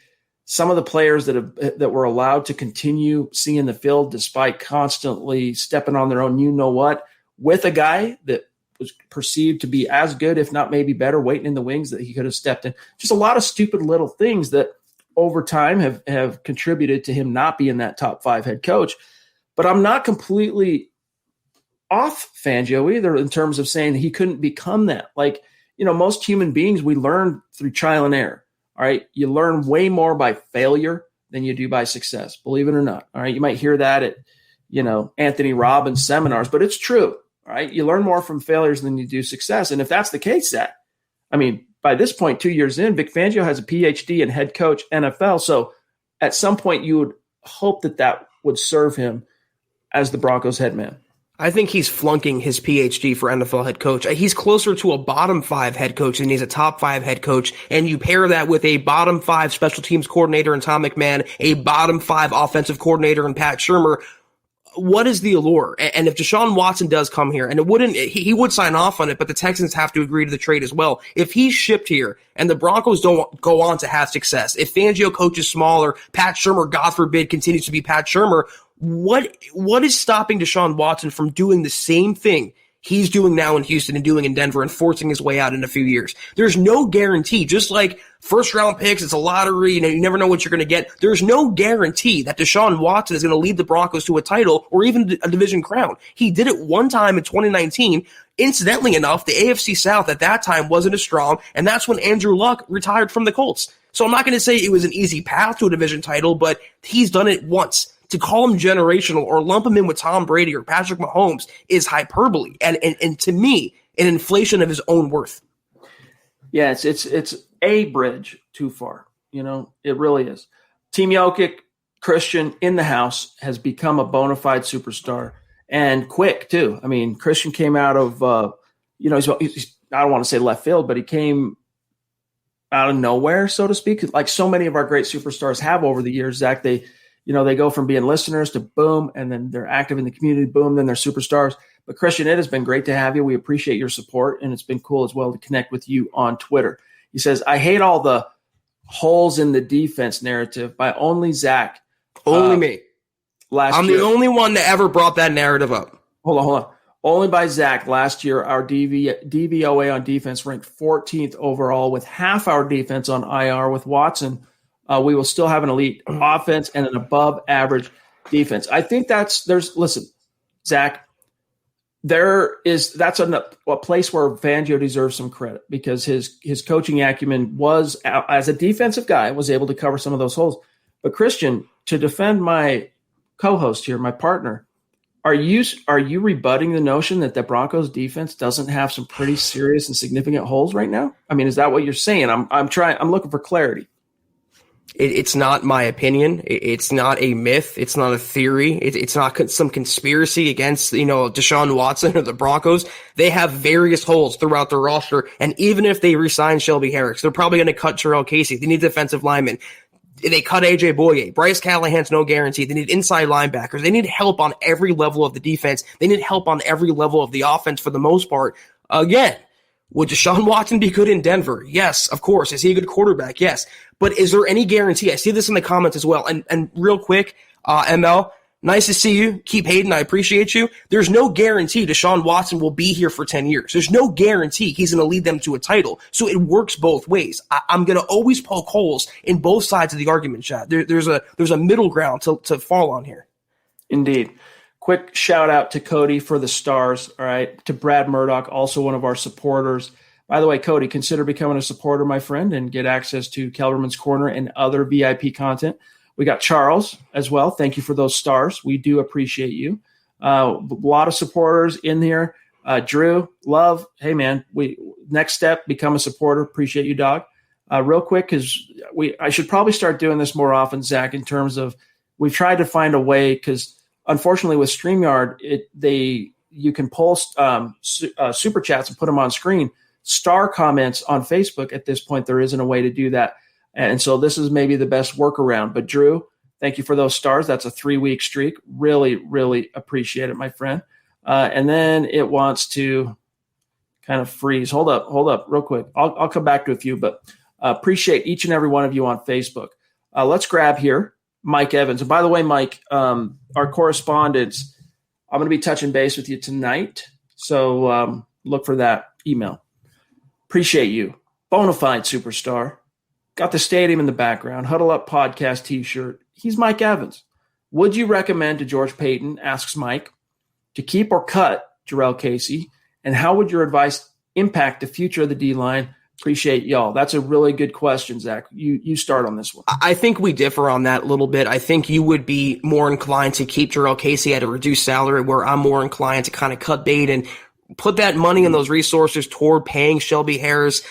Some of the players that were allowed to continue seeing the field despite constantly stepping on their own, what, with a guy that was perceived to be as good, if not maybe better, waiting in the wings that he could have stepped in. Just a lot of stupid little things that over time have contributed to him not being that top 5 head coach. But I'm not completely off Fangio either in terms of saying he couldn't become that. Like, most human beings, we learn through trial and error. All right. You learn way more by failure than you do by success, believe it or not. All right. You might hear that at, Anthony Robbins seminars, but it's true. All right. You learn more from failures than you do success. And if that's the case, Zach, I mean, by this point, 2 years in, Vic Fangio has a PhD in head coach NFL. So at some point, you would hope that would serve him as the Broncos head man. I think he's flunking his PhD for NFL head coach. He's closer to a bottom 5 head coach than he's a top 5 head coach. And you pair that with a bottom 5 special teams coordinator in Tom McMahon, a bottom 5 offensive coordinator in Pat Shurmur. What is the allure? And if Deshaun Watson does come here, and he would sign off on it, but the Texans have to agree to the trade as well. If he's shipped here and the Broncos don't go on to have success, if Fangio coaches smaller, Pat Shurmur, God forbid, continues to be Pat Shurmur, what is stopping Deshaun Watson from doing the same thing he's doing now in Houston and doing in Denver and forcing his way out in a few years? There's no guarantee. Just like first round picks, it's a lottery, you never know what you're going to get. There's no guarantee that Deshaun Watson is going to lead the Broncos to a title or even a division crown. He did it one time in 2019. Incidentally enough, the AFC South at that time wasn't as strong, and that's when Andrew Luck retired from the Colts. So I'm not going to say it was an easy path to a division title, but he's done it once. To call him generational or lump him in with Tom Brady or Patrick Mahomes is hyperbole, and to me, an inflation of his own worth. Yeah, it's a bridge too far. It really is. Team Jokic, Christian in the house, has become a bona fide superstar, and quick too. I mean, Christian came out of he's I don't want to say left field, but he came out of nowhere, so to speak, like so many of our great superstars have over the years. Zach, they go from being listeners to boom, and then they're active in the community, boom, then they're superstars. But Christian, it has been great to have you. We appreciate your support, and it's been cool as well to connect with you on Twitter. He says, I hate all the holes in the defense narrative by only Zach. Only me. I'm year. the only one that ever brought that narrative up. Hold on. Only by Zach. Last year, our DVOA on defense ranked 14th overall with half our defense on IR with Watson. We will still have an elite offense and an above average defense. I think listen, Zach, that's a place where Fangio deserves some credit because his coaching acumen was, as a defensive guy, was able to cover some of those holes. But Christian, to defend my co-host here, my partner, are you rebutting the notion that the Broncos defense doesn't have some pretty serious and significant holes right now? I mean, is that what you're saying? I'm looking for clarity. It's not my opinion. It's not a myth. It's not a theory. It's not some conspiracy against, Deshaun Watson or the Broncos. They have various holes throughout their roster. And even if they re-sign Shelby Harris, they're probably going to cut Terrell Casey. They need defensive linemen. They cut AJ Boye. Bryce Callahan's no guarantee. They need inside linebackers. They need help on every level of the defense. They need help on every level of the offense for the most part. Again, would Deshaun Watson be good in Denver? Yes, of course. Is he a good quarterback? Yes. But is there any guarantee? I see this in the comments as well. And real quick, ML, nice to see you. Keep hating. I appreciate you. There's no guarantee Deshaun Watson will be here for 10 years. There's no guarantee he's going to lead them to a title. So it works both ways. I'm going to always poke holes in both sides of the argument, Chad. There's a middle ground to fall on here. Indeed. Quick shout out to Cody for the stars. All right. To Brad Murdoch, also one of our supporters. By the way, Cody, consider becoming a supporter, my friend, and get access to Kelberman's Corner and other VIP content. We got Charles as well. Thank you for those stars. We do appreciate you. A lot of supporters in here. Drew, love. Hey, man, next step, become a supporter. Appreciate you, dog. Real quick, because I should probably start doing this more often, Zach, in terms of we've tried to find a way because, unfortunately, with StreamYard, you can post super chats and put them on screen. Star comments on Facebook at this point, there isn't a way to do that. And so this is maybe the best workaround. But Drew, thank you for those stars. That's a 3-week streak. Really, really appreciate it, my friend. And then it wants to kind of freeze. Hold up real quick. I'll come back to a few, but appreciate each and every one of you on Facebook. Let's grab here Mike Evans. And by the way, Mike, our correspondence, I'm going to be touching base with you tonight. So look for that email. Appreciate you. Bonafide superstar. Got the stadium in the background. Huddle Up podcast t-shirt. He's Mike Evans. Would you recommend to George Payton, asks Mike, to keep or cut Jarrell Casey? And how would your advice impact the future of the D-line? Appreciate y'all. That's a really good question, Zach. You start on this one. I think we differ on that a little bit. I think you would be more inclined to keep Jarrell Casey at a reduced salary, where I'm more inclined to kind of cut bait and Put that money and those resources toward paying Shelby Harris,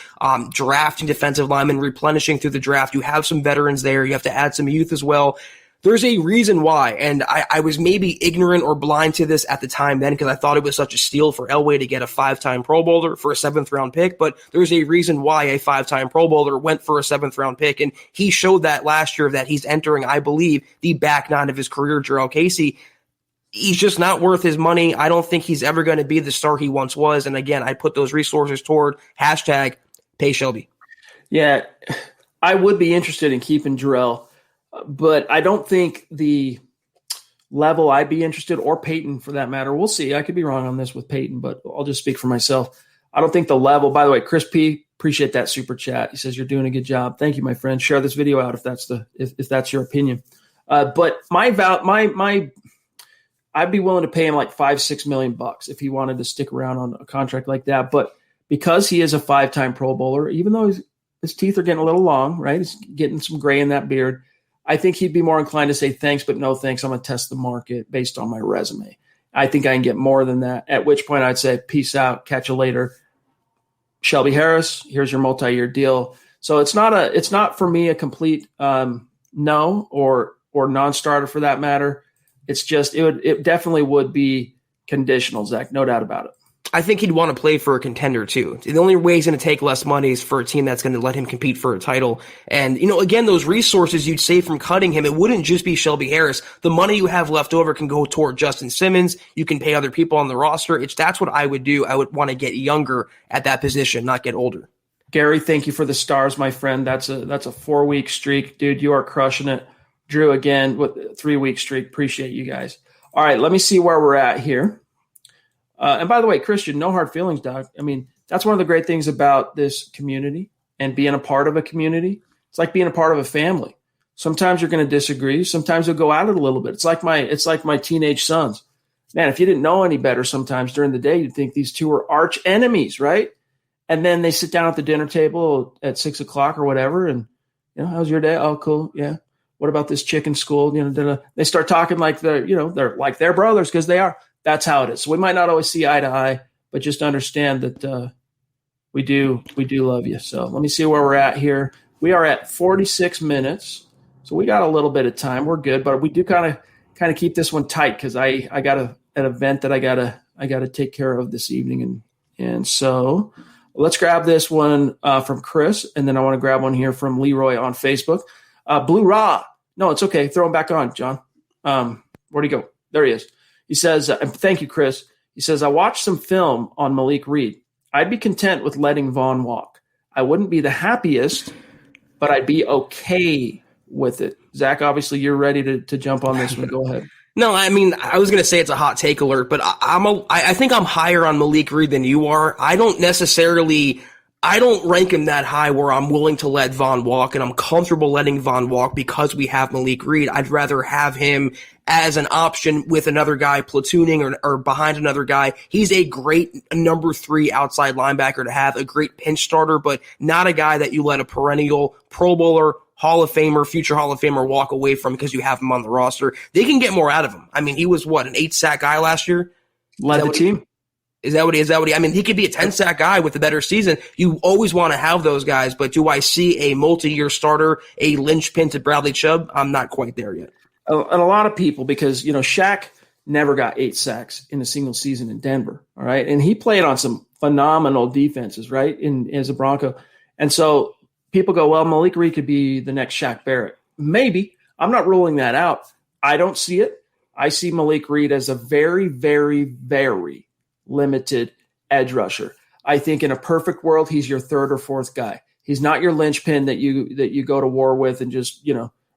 drafting defensive linemen, replenishing through the draft. You have some veterans there. You have to add some youth as well. There's a reason why, and I was maybe ignorant or blind to this at the time then because I thought it was such a steal for Elway to get a 5-time Pro Bowler for a 7th-round pick, but there's a reason why a 5-time Pro Bowler went for a 7th-round pick, and he showed that last year that he's entering, I believe, the back nine of his career, Jarrell Casey. He's just not worth his money. I don't think he's ever going to be the star he once was, and again, I put those resources toward #pay Shelby. Yeah, I would be interested in keeping Jarrell. But I don't think the level I'd be interested, or Peyton for that matter. We'll see. I could be wrong on this with Peyton, but I'll just speak for myself. I don't think the level, by the way, Chris P, appreciate that super chat. He says, you're doing a good job. Thank you, my friend. Share this video out if that's your opinion. But I'd be willing to pay him like $5-6 million if he wanted to stick around on a contract like that. But because he is a 5-time Pro Bowler, even though his teeth are getting a little long, right? He's getting some gray in that beard. I think he'd be more inclined to say thanks, but no thanks. I'm going to test the market based on my resume. I think I can get more than that, at which point I'd say, peace out, catch you later. Shelby Harris, here's your multi-year deal. So it's not for me a complete no or non-starter for that matter. It's just, it definitely would be conditional, Zach, no doubt about it. I think he'd want to play for a contender too. The only way he's going to take less money is for a team that's going to let him compete for a title. And, again, those resources you'd save from cutting him, it wouldn't just be Shelby Harris. The money you have left over can go toward Justin Simmons. You can pay other people on the roster. That's what I would do. I would want to get younger at that position, not get older. Gary, thank you for the stars, my friend. That's a 4-week streak. Dude, you are crushing it. Drew, again, with a 3-week streak. Appreciate you guys. All right, let me see where we're at here. And by the way, Christian, no hard feelings, dog. I mean, that's one of the great things about this community and being a part of a community. It's like being a part of a family. Sometimes you're going to disagree. Sometimes you'll go at it a little bit. It's like my teenage sons. Man, if you didn't know any better sometimes during the day, you'd think these two were arch enemies, right? And then they sit down at the dinner table at 6 o'clock or whatever. And, how's your day? Oh, cool. Yeah. What about this chick in school? They start talking like they're like their brothers because they are. That's how it is. So we might not always see eye to eye, but just understand that we do love you. So let me see where we're at here. We are at 46 minutes, so we got a little bit of time. We're good, but we do kind of keep this one tight because I got an event that I gotta take care of this evening, and so let's grab this one from Chris, and then I want to grab one here from Leroy on Facebook. Blue Raw, no, it's okay. Throw him back on, John. Where'd he go? There he is. He says, thank you, Chris. He says, I watched some film on Malik Reed. I'd be content with letting Vaughn walk. I wouldn't be the happiest, but I'd be okay with it. Zach, obviously you're ready to jump on this one. Go ahead. No, I mean, I was going to say it's a hot take alert, but I think I'm higher on Malik Reed than you are. I don't rank him that high where I'm willing to let Vaughn walk, and I'm comfortable letting Vaughn walk because we have Malik Reed. I'd rather have him as an option with another guy platooning or behind another guy. He's a great number 3 outside linebacker to have, a great pinch starter, but not a guy that you let a perennial Pro Bowler, Hall of Famer, future Hall of Famer walk away from because you have him on the roster. They can get more out of him. I mean, he was an 8-sack guy last year? Led the team. Is that what he? I mean, he could be a 10-sack guy with a better season. You always want to have those guys, but do I see a multi-year starter, a linchpin to Bradley Chubb? I'm not quite there yet. And a lot of people, because, Shaq never got 8 sacks in a single season in Denver, all right? And he played on some phenomenal defenses, right, as a Bronco. And so people go, well, Malik Reed could be the next Shaq Barrett. Maybe. I'm not ruling that out. I don't see it. I see Malik Reed as a very, very, very limited edge rusher. I think in a perfect world, he's your 3rd or 4th guy. He's not your linchpin that you go to war with and just,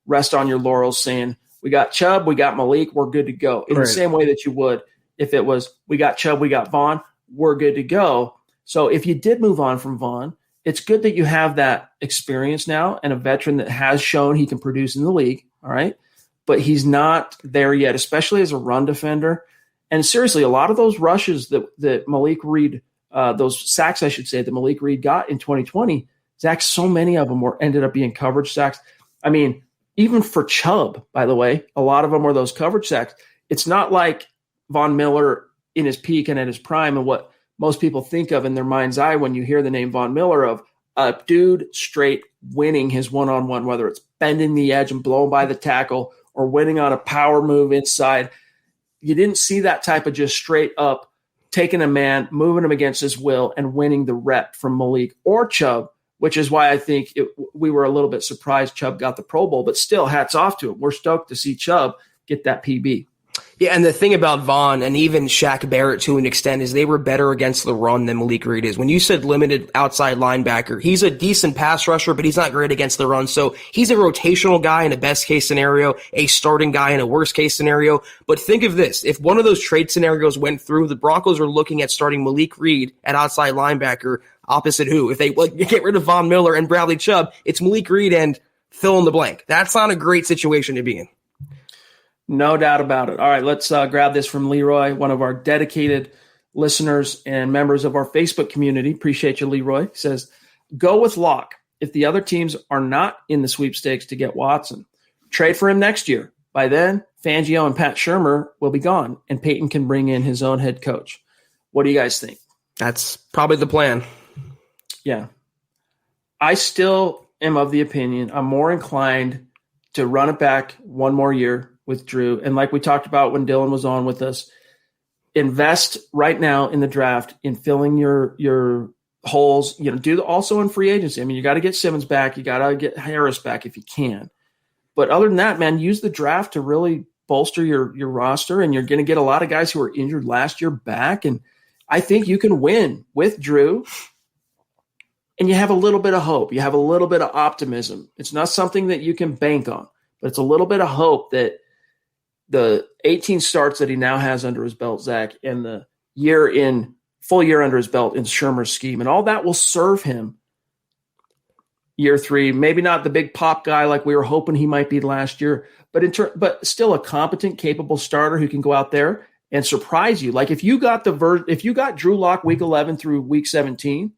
rest on your laurels saying, we got Chubb, we got Malik, we're good to go. In the same way that you would if it was, we got Chubb, we got Vaughn, we're good to go. So if you did move on from Vaughn, it's good that you have that experience now and a veteran that has shown he can produce in the league, all right? But he's not there yet, especially as a run defender. And seriously, a lot of those rushes that Malik Reed, those sacks, I should say, that Malik Reed got in 2020, Zach, so many of them ended up being coverage sacks. I mean, even for Chubb, by the way, a lot of them were those coverage sacks. It's not like Von Miller in his peak and at his prime and what most people think of in their mind's eye when you hear the name Von Miller, of a dude straight winning his one-on-one, whether it's bending the edge and blowing by the tackle or winning on a power move inside. You didn't see that type of just straight up taking a man, moving him against his will, and winning the rep from Malik or Chubb, which is why I think we were a little bit surprised Chubb got the Pro Bowl, but still hats off to him. We're stoked to see Chubb get that PB. Yeah, and the thing about Vaughn and even Shaq Barrett to an extent is they were better against the run than Malik Reed is. When you said limited outside linebacker, he's a decent pass rusher, but he's not great against the run. So he's a rotational guy in a best case scenario, a starting guy in a worst case scenario. But think of this. If one of those trade scenarios went through, the Broncos are looking at starting Malik Reed at outside linebacker opposite who? If they get rid of Von Miller and Bradley Chubb, it's Malik Reed and fill in the blank. That's not a great situation to be in. No doubt about it. All right, let's grab this from Leroy, one of our dedicated listeners and members of our Facebook community. Appreciate you, Leroy. He says, go with Locke if the other teams are not in the sweepstakes to get Watson. Trade for him next year. By then, Fangio and Pat Shurmur will be gone, and Peyton can bring in his own head coach. What do you guys think? That's probably the plan. Yeah. I still am of the opinion I'm more inclined to run it back one more year with Drew. And like we talked about when Dylan was on with us, invest right now in the draft in filling your holes, do also in free agency. I mean, you got to get Simmons back. You got to get Harris back if you can. But other than that, man, use the draft to really bolster your roster. And you're going to get a lot of guys who were injured last year back. And I think you can win with Drew. And you have a little bit of hope. You have a little bit of optimism. It's not something that you can bank on, but it's a little bit of hope that the 18 starts that he now has under his belt, Zach, and the full year under his belt in Shurmur's scheme, and all that will serve him year 3. Maybe not the big pop guy like we were hoping he might be last year, but still a competent, capable starter who can go out there and surprise you. Like if you got Drew Lock week 11 through week 17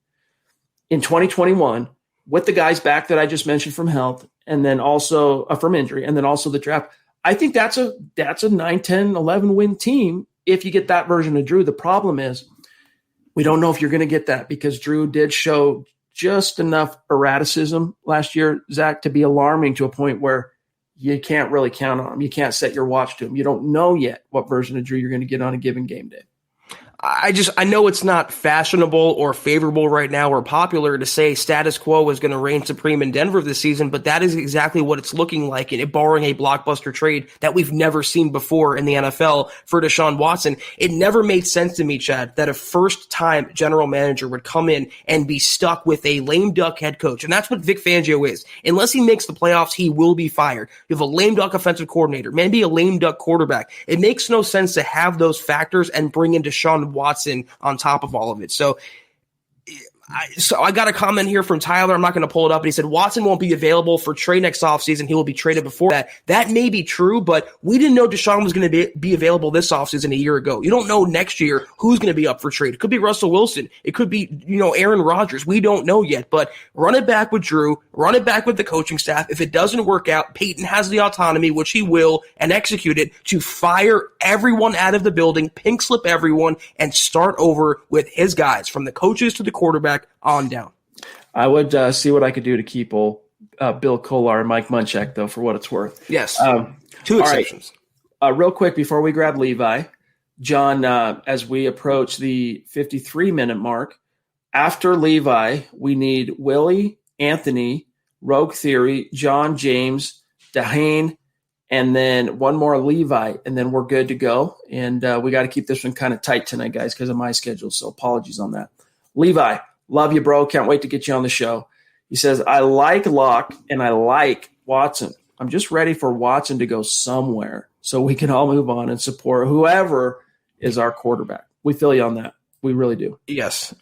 in 2021 with the guys back that I just mentioned from health, and then also from injury, and then also the draft, I think that's a 9, 10, 11 win team if you get that version of Drew. The problem is we don't know if you're going to get that because Drew did show just enough erraticism last year, Zach, to be alarming to a point where you can't really count on him. You can't set your watch to him. You don't know yet what version of Drew you're going to get on a given game day. I know it's not fashionable or favorable right now or popular to say status quo is going to reign supreme in Denver this season, but that is exactly what it's looking like, and barring a blockbuster trade that we've never seen before in the NFL for Deshaun Watson. It never made sense to me, Chad, that a first-time general manager would come in and be stuck with a lame duck head coach, and that's what Vic Fangio is. Unless he makes the playoffs, he will be fired. You have a lame duck offensive coordinator, maybe a lame duck quarterback. It makes no sense to have those factors and bring in Deshaun Watson on top of all of it. So I got a comment here from Tyler. I'm not going to pull it up, but he said Watson won't be available for trade next offseason. He will be traded before that. That may be true, but we didn't know Deshaun was going to be available this offseason a year ago. You don't know next year who's going to be up for trade. It could be Russell Wilson. It could be, Aaron Rodgers. We don't know yet, but run it back with Drew. Run it back with the coaching staff. If it doesn't work out, Peyton has the autonomy, which he will, and execute it to fire everyone out of the building, pink slip everyone, and start over with his guys from the coaches to the quarterback on down. I would see what I could do to keep Bill Kolar and Mike Munchak, though, for what it's worth. Yes. Two exceptions. Right. Real quick before we grab Levi, John, as we approach the 53-minute mark, after Levi, we need Willie, Anthony, Rogue Theory, John, James, Dahane, and then one more Levi, and then we're good to go. And we got to keep this one kind of tight tonight, guys, because of my schedule, so apologies on that. Levi, love you, bro. Can't wait to get you on the show. He says, I like Locke and I like Watson. I'm just ready for Watson to go somewhere so we can all move on and support whoever is our quarterback. We feel you on that. We really do. Yes.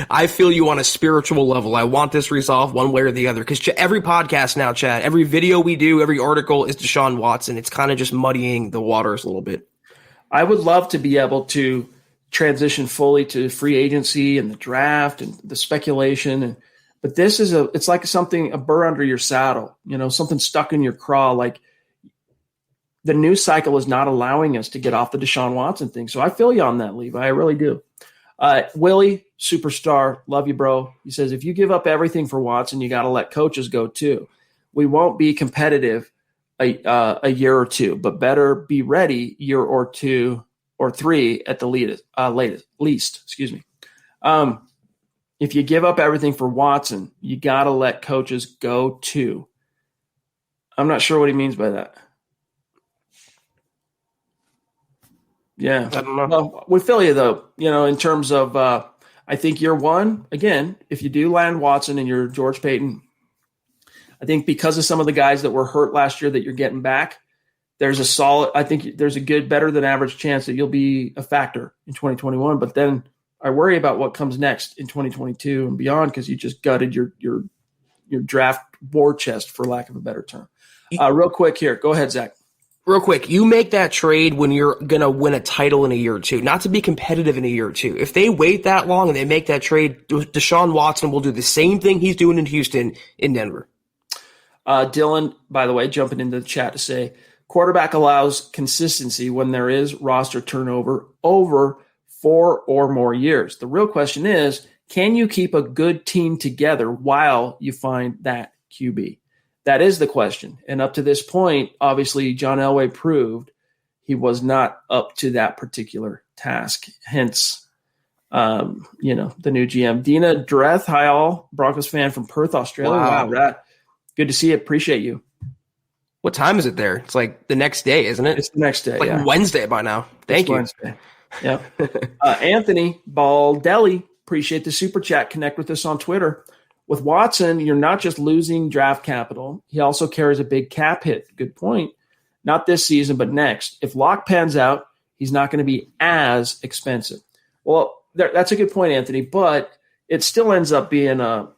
I feel you on a spiritual level. I want this resolved one way or the other because every podcast now, Chad, every video we do, every article is Deshaun Watson. It's kind of just muddying the waters a little bit. I would love to be able to transition fully to free agency and the draft and the speculation. But this is it's like a burr under your saddle, something stuck in your craw. Like the news cycle is not allowing us to get off the Deshaun Watson thing. So I feel you on that, Levi. I really do. Willie, Superstar, love you, bro. He says, if you give up everything for Watson, you got to let coaches go too. We won't be competitive a year or two, but better be ready year or two or three at the least. Excuse me. If you give up everything for Watson, you got to let coaches go too. I'm not sure what he means by that. Yeah. I don't know. Well, with Philly, though, in terms of, I think year one, again, if you do land Watson and you're George Payton, I think because of some of the guys that were hurt last year that you're getting back, there's a good, better than average chance that you'll be a factor in 2021. But then I worry about what comes next in 2022 and beyond, because you just gutted your draft war chest, for lack of a better term. Real quick here. Go ahead, Zach. Real quick, you make that trade when you're going to win a title in a year or two, not to be competitive in a year or two. If they wait that long and they make that trade, Deshaun Watson will do the same thing he's doing in Houston in Denver. Dylan, by the way, jumping into the chat to say, quarterback allows consistency when there is roster turnover over 4 or more years. The real question is, can you keep a good team together while you find that QB? That is the question. And up to this point, obviously, John Elway proved he was not up to that particular task. Hence, the new GM. Dina Dreth, hi all, Broncos fan from Perth, Australia. Wow, Rat. Good to see you. Appreciate you. What time is it there? It's like the next day, isn't it? It's the next day. It's like Wednesday by now. Thank you. Wednesday. Yeah. Anthony Baldelli, appreciate the super chat. Connect with us on Twitter. With Watson, you're not just losing draft capital. He also carries a big cap hit. Good point. Not this season, but next. If Locke pans out, he's not going to be as expensive. Well, that's a good point, Anthony, but it still ends up being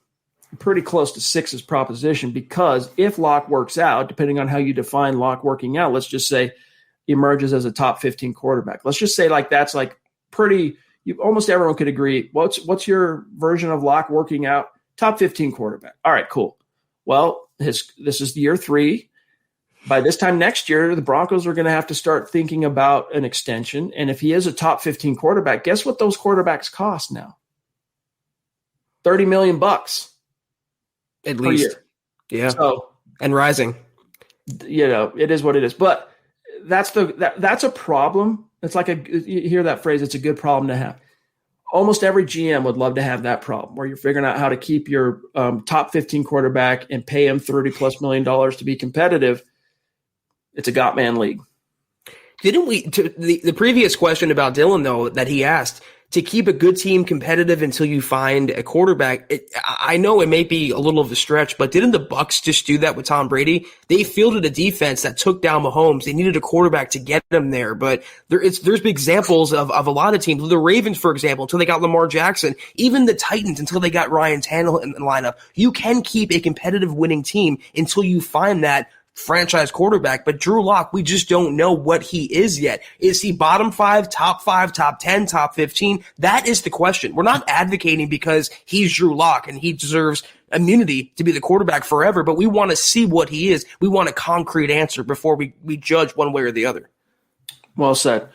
pretty close to Six's proposition, because if Locke works out, depending on how you define Locke working out, let's just say emerges as a top 15 quarterback. Let's just say that's pretty – almost everyone could agree. What's your version of Locke working out? Top 15 quarterback. All right, cool. Well, this is year 3. By this time next year, the Broncos are going to have to start thinking about an extension. And if he is a top 15 quarterback, guess what those quarterbacks cost now? $30 million at least. Year. Yeah. So, and rising. It is what it is. But that's a problem. It's like you hear that phrase, it's a good problem to have. Almost every GM would love to have that problem, where you're figuring out how to keep your top 15 quarterback and pay him $30+ million to be competitive. It's a Gottman league. Didn't we, to the previous question about Dylan, though, that he asked, to keep a good team competitive until you find a quarterback, I know it may be a little of a stretch, but didn't the Bucs just do that with Tom Brady? They fielded a defense that took down Mahomes. They needed a quarterback to get them there, but there's big examples of a lot of teams. The Ravens, for example, until they got Lamar Jackson, even the Titans until they got Ryan Tannehill in the lineup. You can keep a competitive winning team until you find that franchise quarterback, but Drew Lock, we just don't know what he is yet. Is he bottom 5, top 10, top 15? That is the question. We're not advocating because he's Drew Lock and he deserves immunity to be the quarterback forever, but we want to see what he is. We want a concrete answer before we judge one way or the other. Well said.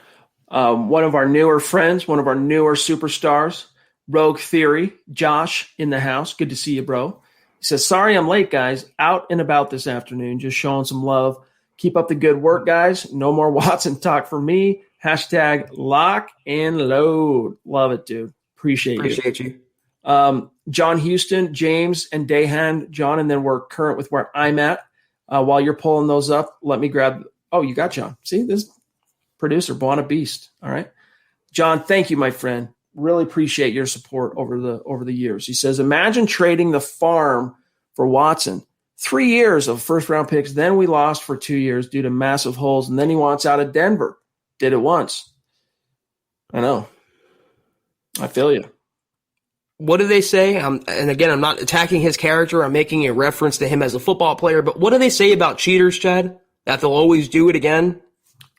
One of our newer friends, one of our newer superstars, Rogue Theory, Josh in the house. Good to see you, bro. He says, sorry I'm late, guys. Out and about this afternoon, just showing some love. Keep up the good work, guys. No more Watson talk for me. Hashtag lock and load. Love it, dude. Appreciate you. John Houston, James, and Dayhan. John, and then we're current with where I'm at. While you're pulling those up, let me grab – oh, you got John. See, this producer, Buona Beast. All right. John, thank you, my friend. Really appreciate your support over the years. He says, imagine trading the farm for Watson. 3 years of first-round picks, then we lost for 2 years due to massive holes, and then he wants out of Denver. Did it once. I know. I feel you. What do they say? And again, I'm not attacking his character. I'm making a reference to him as a football player. But what do they say about cheaters, Chad? That they'll always do it again?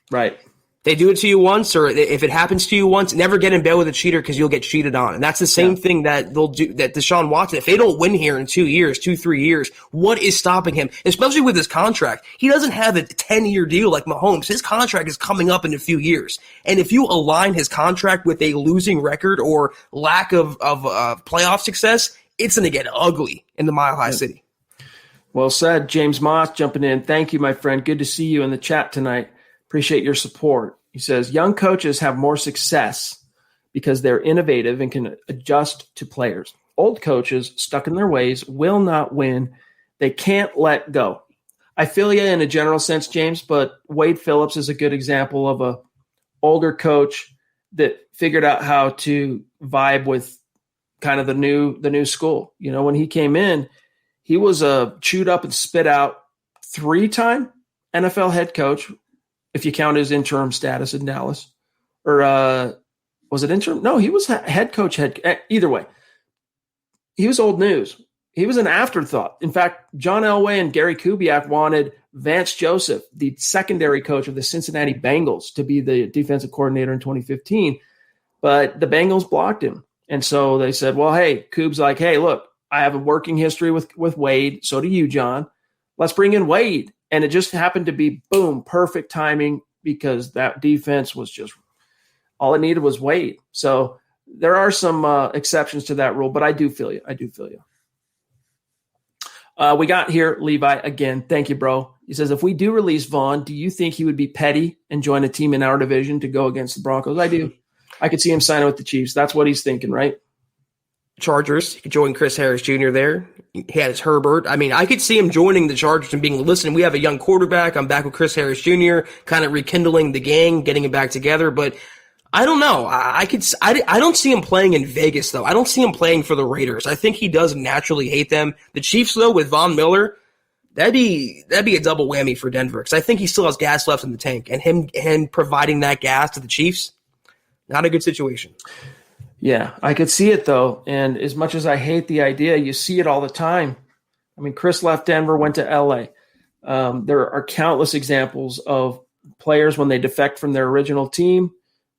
Right. They do it to you once, or if it happens to you once, never get in bed with a cheater because you'll get cheated on. And that's the same thing that they'll do, that Deshaun Watson, if they don't win here in 3 years, what is stopping him? Especially with his contract. He doesn't have a 10-year deal like Mahomes. His contract is coming up in a few years. And if you align his contract with a losing record or lack of playoff success, it's going to get ugly in the Mile High City. Well said. James Moss jumping in. Thank you, my friend. Good to see you in the chat tonight. Appreciate your support. He says, young coaches have more success because they're innovative and can adjust to players. Old coaches stuck in their ways will not win. They can't let go. I feel you in a general sense, James, but Wade Phillips is a good example of a older coach that figured out how to vibe with kind of the new school. You know, when he came in, he was a chewed up and spit out 3-time NFL head coach, if you count his interim status in Dallas. Or was it interim? No, he was head coach. Either way, he was old news. He was an afterthought. In fact, John Elway and Gary Kubiak wanted Vance Joseph, the secondary coach of the Cincinnati Bengals, to be the defensive coordinator in 2015. But the Bengals blocked him. And so they said, well, hey, Coob's like, hey, look, I have a working history with Wade. So do you, John. Let's bring in Wade. And it just happened to be, boom, perfect timing because that defense was just – all it needed was Wade. So there are some exceptions to that rule, but I do feel you. We got here Levi again. Thank you, bro. He says, if we do release Vaughn, do you think he would be petty and join a team in our division to go against the Broncos? I do. I could see him signing with the Chiefs. That's what he's thinking, right? Chargers. He could join Chris Harris Jr. there. He has Herbert. I mean, I could see him joining the Chargers and being, listen, we have a young quarterback. I'm back with Chris Harris Jr., kind of rekindling the gang, getting it back together. But I don't know. I don't see him playing in Vegas, though. I don't see him playing for the Raiders. I think he does naturally hate them. The Chiefs, though, with Von Miller, that'd be a double whammy for Denver because I think he still has gas left in the tank. And him providing that gas to the Chiefs, not a good situation. Yeah, I could see it, though. And as much as I hate the idea, you see it all the time. I mean, Chris left Denver, went to L.A. There are countless examples of players when they defect from their original team,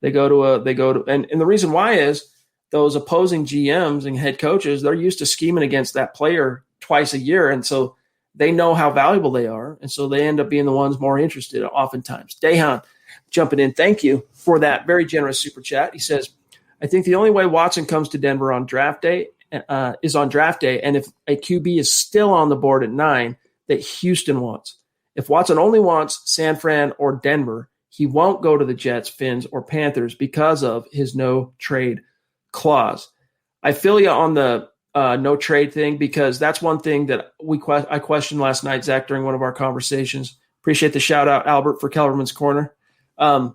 and the reason why is those opposing GMs and head coaches, they're used to scheming against that player twice a year. And so they know how valuable they are. And so they end up being the ones more interested oftentimes. Dehan jumping in. Thank you for that very generous super chat. He says, I think the only way Watson comes to Denver on draft day is on draft day, and if a QB is still on the board at 9 that Houston wants. If Watson only wants San Fran or Denver, he won't go to the Jets, Finns, or Panthers because of his no-trade clause. I feel you on the no-trade thing because that's one thing that I questioned last night, Zach, during one of our conversations. Appreciate the shout-out, Albert, for Kelberman's Corner. I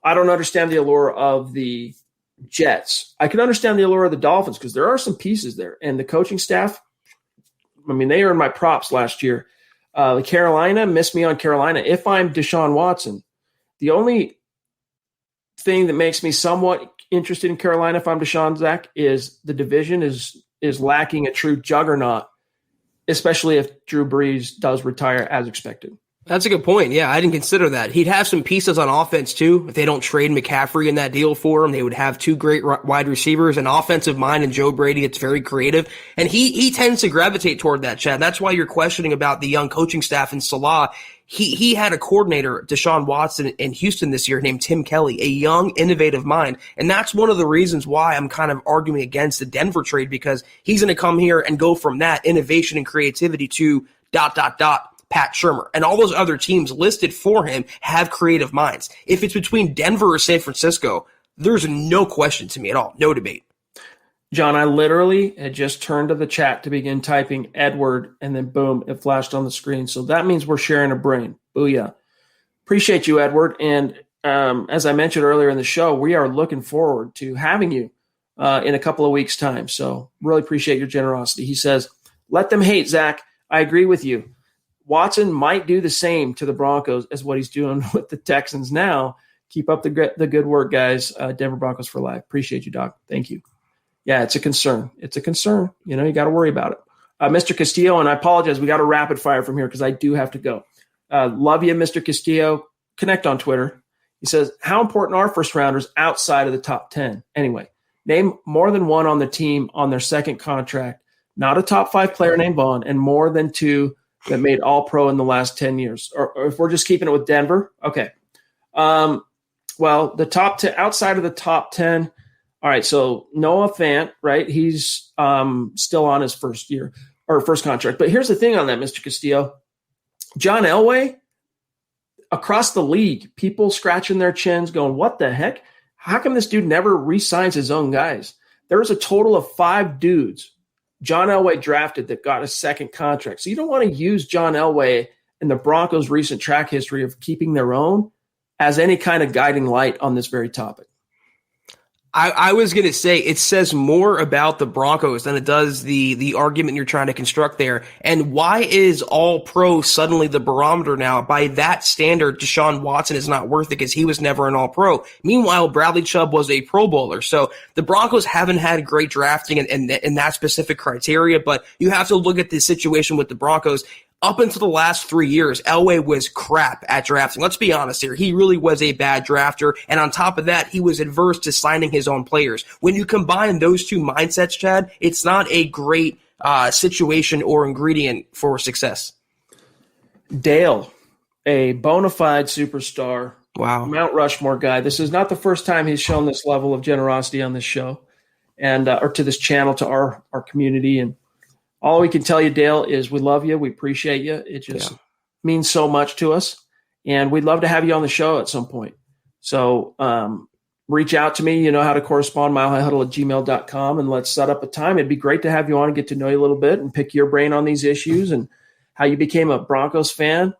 don't understand the allure of the Jets. I can understand the allure of the Dolphins because there are some pieces there. And the coaching staff, I mean, they earned my props last year. Carolina, miss me on Carolina. If I'm Deshaun Watson, the only thing that makes me somewhat interested in Carolina if I'm Deshaun, Zach, is the division is lacking a true juggernaut, especially if Drew Brees does retire as expected. That's a good point. Yeah, I didn't consider that. He'd have some pieces on offense, too. If they don't trade McCaffrey in that deal for him, they would have 2 great wide receivers, an offensive mind, and Joe Brady. It's very creative. And he tends to gravitate toward that, Chad. That's why you're questioning about the young coaching staff in Salah. He had a coordinator, Deshaun Watson, in Houston this year named Tim Kelly, a young, innovative mind. And that's one of the reasons why I'm kind of arguing against the Denver trade because he's going to come here and go from that innovation and creativity to ... Pat Shurmur. And all those other teams listed for him have creative minds. If it's between Denver or San Francisco, there's no question to me at all. No debate. John, I literally had just turned to the chat to begin typing Edward, and then boom, it flashed on the screen. So that means we're sharing a brain. Booyah. Appreciate you, Edward. And as I mentioned earlier in the show, we are looking forward to having you in a couple of weeks' time. So really appreciate your generosity. He says, let them hate, Zach. I agree with you. Watson might do the same to the Broncos as what he's doing with the Texans now. Keep up the good work, guys. Denver Broncos for life. Appreciate you, Doc. Thank you. Yeah, it's a concern. It's a concern. You know, you got to worry about it. Mr. Castillo, and I apologize, we got a rapid fire from here because I do have to go. Love you, Mr. Castillo. Connect on Twitter. He says, how important are first rounders outside of the top 10? Anyway, name more than one on the team on their second contract, not a top 5 player named Vaughn, and more than 2 that made all pro in the last 10 years. Or if we're just keeping it with Denver. Okay. Well, the top 10 outside of the top 10. All right. So Noah Fant, right? He's still on his first year or first contract. But here's the thing on that, Mr. Castillo. John Elway, across the league, people scratching their chins going, what the heck? How come this dude never re-signs his own guys? There's a total of 5 dudes John Elway drafted that got a second contract. So you don't want to use John Elway and the Broncos' recent track history of keeping their own as any kind of guiding light on this very topic. I was going to say it says more about the Broncos than it does the argument you're trying to construct there. And why is all pro suddenly the barometer now? By that standard, Deshaun Watson is not worth it because he was never an all pro. Meanwhile, Bradley Chubb was a pro bowler. So the Broncos haven't had great drafting in that specific criteria, but you have to look at the situation with the Broncos. Up until the last 3 years, Elway was crap at drafting. Let's be honest here. He really was a bad drafter. And on top of that, he was adverse to signing his own players. When you combine those two mindsets, Chad, it's not a great situation or ingredient for success. Dale, a bona fide superstar. Wow. Mount Rushmore guy. This is not the first time he's shown this level of generosity on this show and or to this channel, to our community. And all we can tell you, Dale, is we love you. We appreciate you. It just means so much to us. And we'd love to have you on the show at some point. So reach out to me. You know how to correspond, milehighhuddle@gmail.com, and let's set up a time. It'd be great to have you on and get to know you a little bit and pick your brain on these issues and how you became a Broncos fan.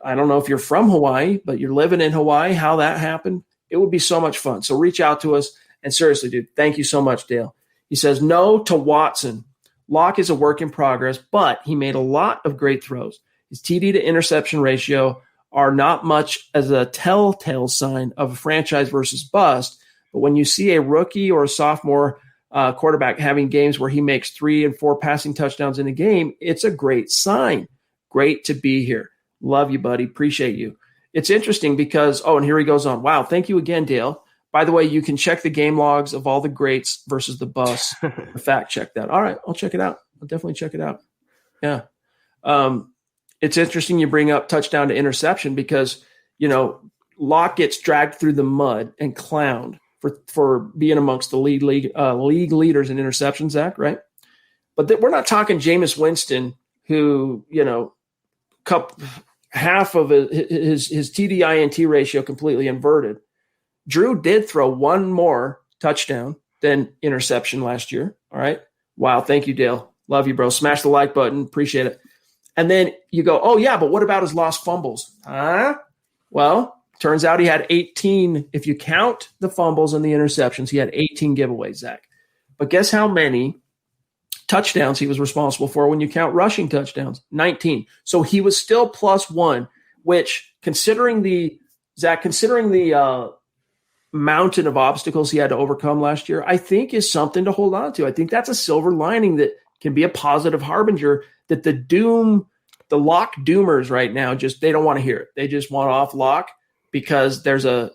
I don't know if you're from Hawaii, but you're living in Hawaii, how that happened. It would be so much fun. So reach out to us. And seriously, dude, thank you so much, Dale. He says, no to Watson. Locke is a work in progress, but he made a lot of great throws. His TD to interception ratio are not much as a telltale sign of a franchise versus bust. But when you see a rookie or a sophomore quarterback having games where he makes 3 and 4 passing touchdowns in a game, it's a great sign. Great to be here. Love you, buddy. Appreciate you. It's interesting because, and here he goes on. Wow, thank you again, Dale. By the way, you can check the game logs of all the greats versus the busts. Fact check that. All right, I'll check it out. I'll definitely check it out. Yeah. It's interesting you bring up touchdown to interception because, Locke gets dragged through the mud and clowned for being amongst the league leaders in interceptions, Zach, right? But we're not talking Jameis Winston, who, half of his TD-INT ratio completely inverted. Drew did throw one more touchdown than interception last year. All right. Wow. Thank you, Dale. Love you, bro. Smash the like button. Appreciate it. And then you go, oh, yeah, but what about his lost fumbles? Well, turns out he had 18. If you count the fumbles and the interceptions, he had 18 giveaways, Zach. But guess how many touchdowns he was responsible for when you count rushing touchdowns? 19. So he was still +1, which considering the mountain of obstacles he had to overcome last year, I think is something to hold on to. I think that's a silver lining that can be a positive harbinger that the Locke doomers right now, they don't want to hear it. They just want off Locke because there's a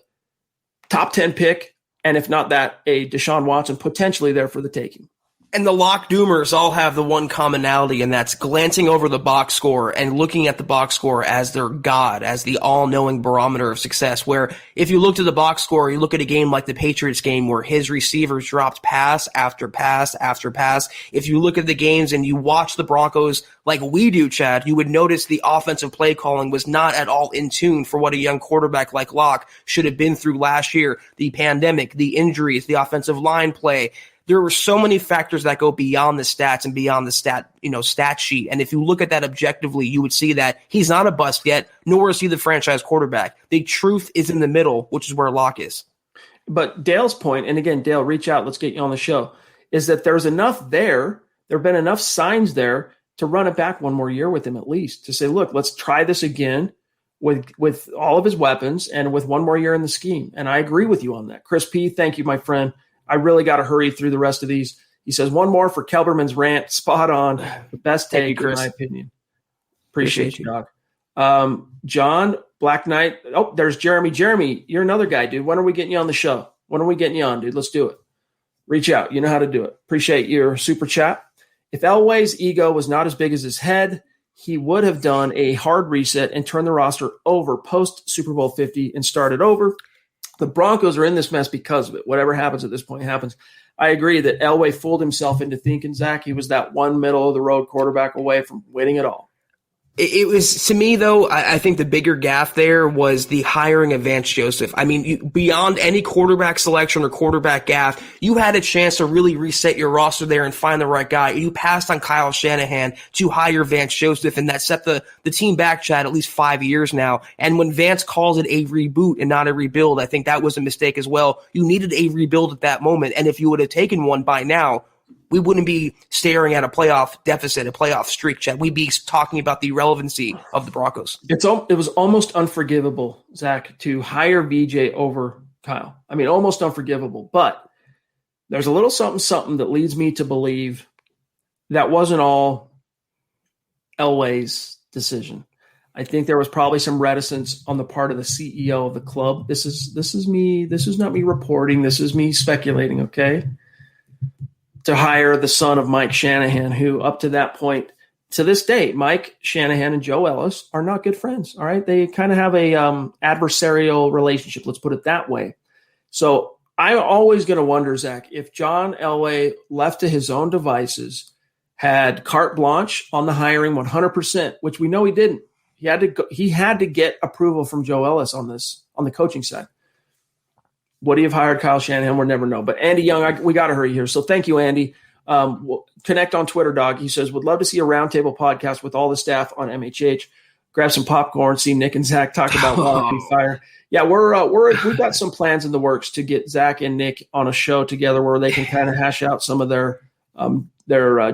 top 10 pick. And if not that, a Deshaun Watson potentially there for the taking. And the Locke doomers all have the one commonality, and that's glancing over the box score and looking at the box score as their god, as the all-knowing barometer of success, where if you looked at the box score, you look at a game like the Patriots game where his receivers dropped pass after pass after pass. If you look at the games and you watch the Broncos like we do, Chad, you would notice the offensive play calling was not at all in tune for what a young quarterback like Locke should have been through last year. The pandemic, the injuries, the offensive line play. There were so many factors that go beyond the stats and beyond the stat sheet. And if you look at that objectively, you would see that he's not a bust yet, nor is he the franchise quarterback. The truth is in the middle, which is where Locke is. But Dale's point, and again, Dale, reach out, let's get you on the show, is that there's enough there. There have been enough signs there to run it back one more year with him at least, to say, look, let's try this again with all of his weapons and with one more year in the scheme. And I agree with you on that. Chris P., thank you, my friend. I really got to hurry through the rest of these. He says, one more for Kelberman's rant. Spot on. The best take, in my opinion. Appreciate you, dog. John, Black Knight. Oh, there's Jeremy. Jeremy, you're another guy, dude. When are we getting you on the show? When are we getting you on, dude? Let's do it. Reach out. You know how to do it. Appreciate your super chat. If Elway's ego was not as big as his head, he would have done a hard reset and turned the roster over post Super Bowl 50 and started over. The Broncos are in this mess because of it. Whatever happens at this point happens. I agree that Elway fooled himself into thinking, Zach, he was that one middle-of-the-road quarterback away from winning it all. It was, to me, though, I think the bigger gaffe there was the hiring of Vance Joseph. I mean, beyond any quarterback selection or quarterback gaffe, you had a chance to really reset your roster there and find the right guy. You passed on Kyle Shanahan to hire Vance Joseph, and that set the team back, Chad, at least 5 years now. And when Vance calls it a reboot and not a rebuild, I think that was a mistake as well. You needed a rebuild at that moment, and if you would have taken one by now, we wouldn't be staring at a playoff deficit, a playoff streak, Chad. We'd be talking about the relevancy of the Broncos. It was almost unforgivable, Zach, to hire VJ over Kyle. I mean, almost unforgivable. But there's a little something that leads me to believe that wasn't all Elway's decision. I think there was probably some reticence on the part of the CEO of the club. This is me. This is not me reporting. This is me speculating, okay? To hire the son of Mike Shanahan, who up to that point, to this day, Mike Shanahan and Joe Ellis are not good friends. All right. They kind of have a adversarial relationship. Let's put it that way. So I'm always going to wonder, Zach, if John Elway, left to his own devices, had carte blanche on the hiring 100%, which we know he didn't. He had to get approval from Joe Ellis on the coaching side. Would he have hired Kyle Shanahan? We'll never know. But Andy Young, we got to hurry here. So thank you, Andy. We'll connect on Twitter, dog. He says, would love to see a roundtable podcast with all the staff on MHH. Grab some popcorn, see Nick and Zach talk about Wallachie Fire. Yeah, we've got some plans in the works to get Zach and Nick on a show together where they can kind of hash out some of their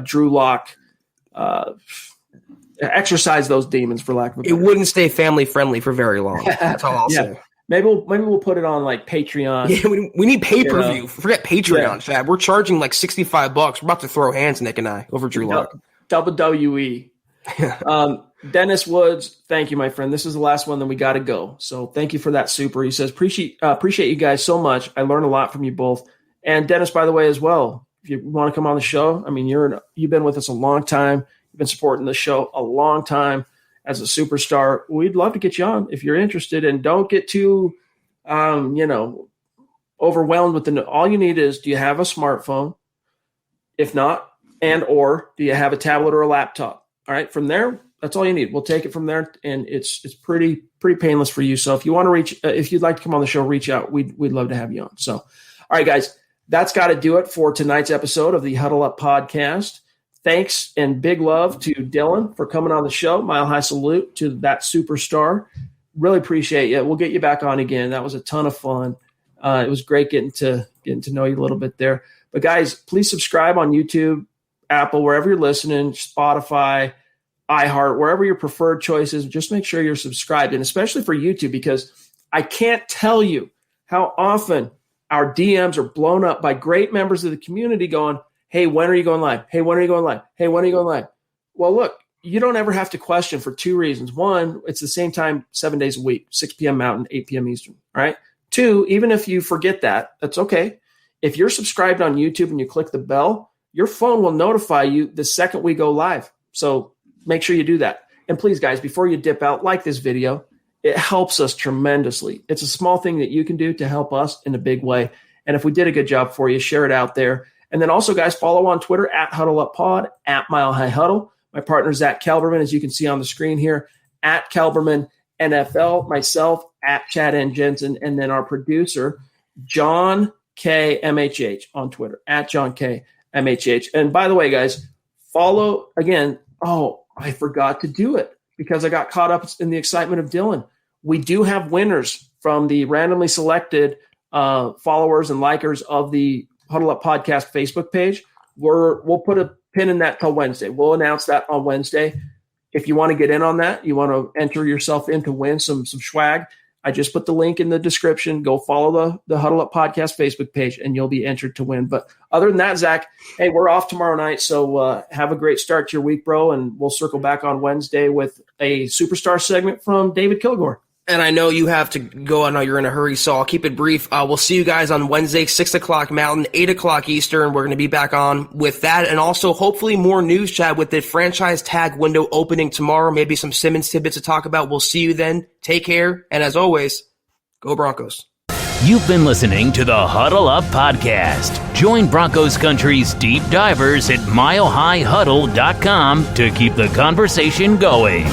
Drew Lock, exercise those demons, for lack of a better. It wouldn't stay family friendly for very long. That's all I'll say. Maybe we'll put it on like Patreon. Yeah, we need pay-per-view. Forget Patreon, Chad. We're charging like $65. We're about to throw hands, Nick and I, over Drew Lock. WWE. Dennis Woods, thank you, my friend. This is the last one, then we got to go. So thank you for that super. He says, appreciate you guys so much. I learned a lot from you both. And Dennis, by the way, as well, if you want to come on the show, I mean, you've been with us a long time. You've been supporting the show a long time. As a superstar, we'd love to get you on if you're interested, and don't get too, overwhelmed with all you need is, do you have a smartphone? If not, or do you have a tablet or a laptop? All right. From there, that's all you need. We'll take it from there. And it's pretty painless for you. So if you want to if you'd like to come on the show, reach out. We'd love to have you on. So, all right, guys, that's got to do it for tonight's episode of the Huddle Up Podcast. Thanks and big love to Dylan for coming on the show. Mile high salute to that superstar. Really appreciate you. We'll get you back on again. That was a ton of fun. It was great getting to know you a little bit there. But guys, please subscribe on YouTube, Apple, wherever you're listening, Spotify, iHeart, wherever your preferred choice is. Just make sure you're subscribed, and especially for YouTube, because I can't tell you how often our DMs are blown up by great members of the community going, hey, when are you going live? Hey, when are you going live? Hey, when are you going live? Well, look, you don't ever have to question for two reasons. One, it's the same time 7 days a week, 6 p.m. Mountain, 8 p.m. Eastern, all right? Two, even if you forget that, that's okay. If you're subscribed on YouTube and you click the bell, your phone will notify you the second we go live. So make sure you do that. And please, guys, before you dip out, like this video. It helps us tremendously. It's a small thing that you can do to help us in a big way. And if we did a good job for you, share it out there. And then also, guys, follow on Twitter at HuddleUpPod, at Mile High Huddle. My partner, Zack Kelberman, as you can see on the screen here, at Kelberman NFL, myself, at Chad and Jensen, and then our producer, John K. MHH on Twitter, at John K. MHH. And by the way, guys, follow again. Oh, I forgot to do it because I got caught up in the excitement of Dylan. We do have winners from the randomly selected followers and likers of the Huddle Up Podcast Facebook page. We'll put a pin in that till Wednesday. We'll announce that on Wednesday. If you want to get in on that, you want to enter yourself in to win some swag, I just put the link in the description. Go follow the Huddle Up Podcast Facebook page, and you'll be entered to win. But other than that, Zach, hey, we're off tomorrow night, so have a great start to your week, bro, and we'll circle back on Wednesday with a superstar segment from David Kilgore. And I know you have to go. I know you're in a hurry, so I'll keep it brief. We'll see you guys on Wednesday, 6 o'clock Mountain, 8 o'clock Eastern. We're going to be back on with that. And also, hopefully, more news, Chad, with the franchise tag window opening tomorrow. Maybe some Simmons tidbits to talk about. We'll see you then. Take care. And as always, go Broncos. You've been listening to the Huddle Up Podcast. Join Broncos Country's deep divers at milehighhuddle.com to keep the conversation going.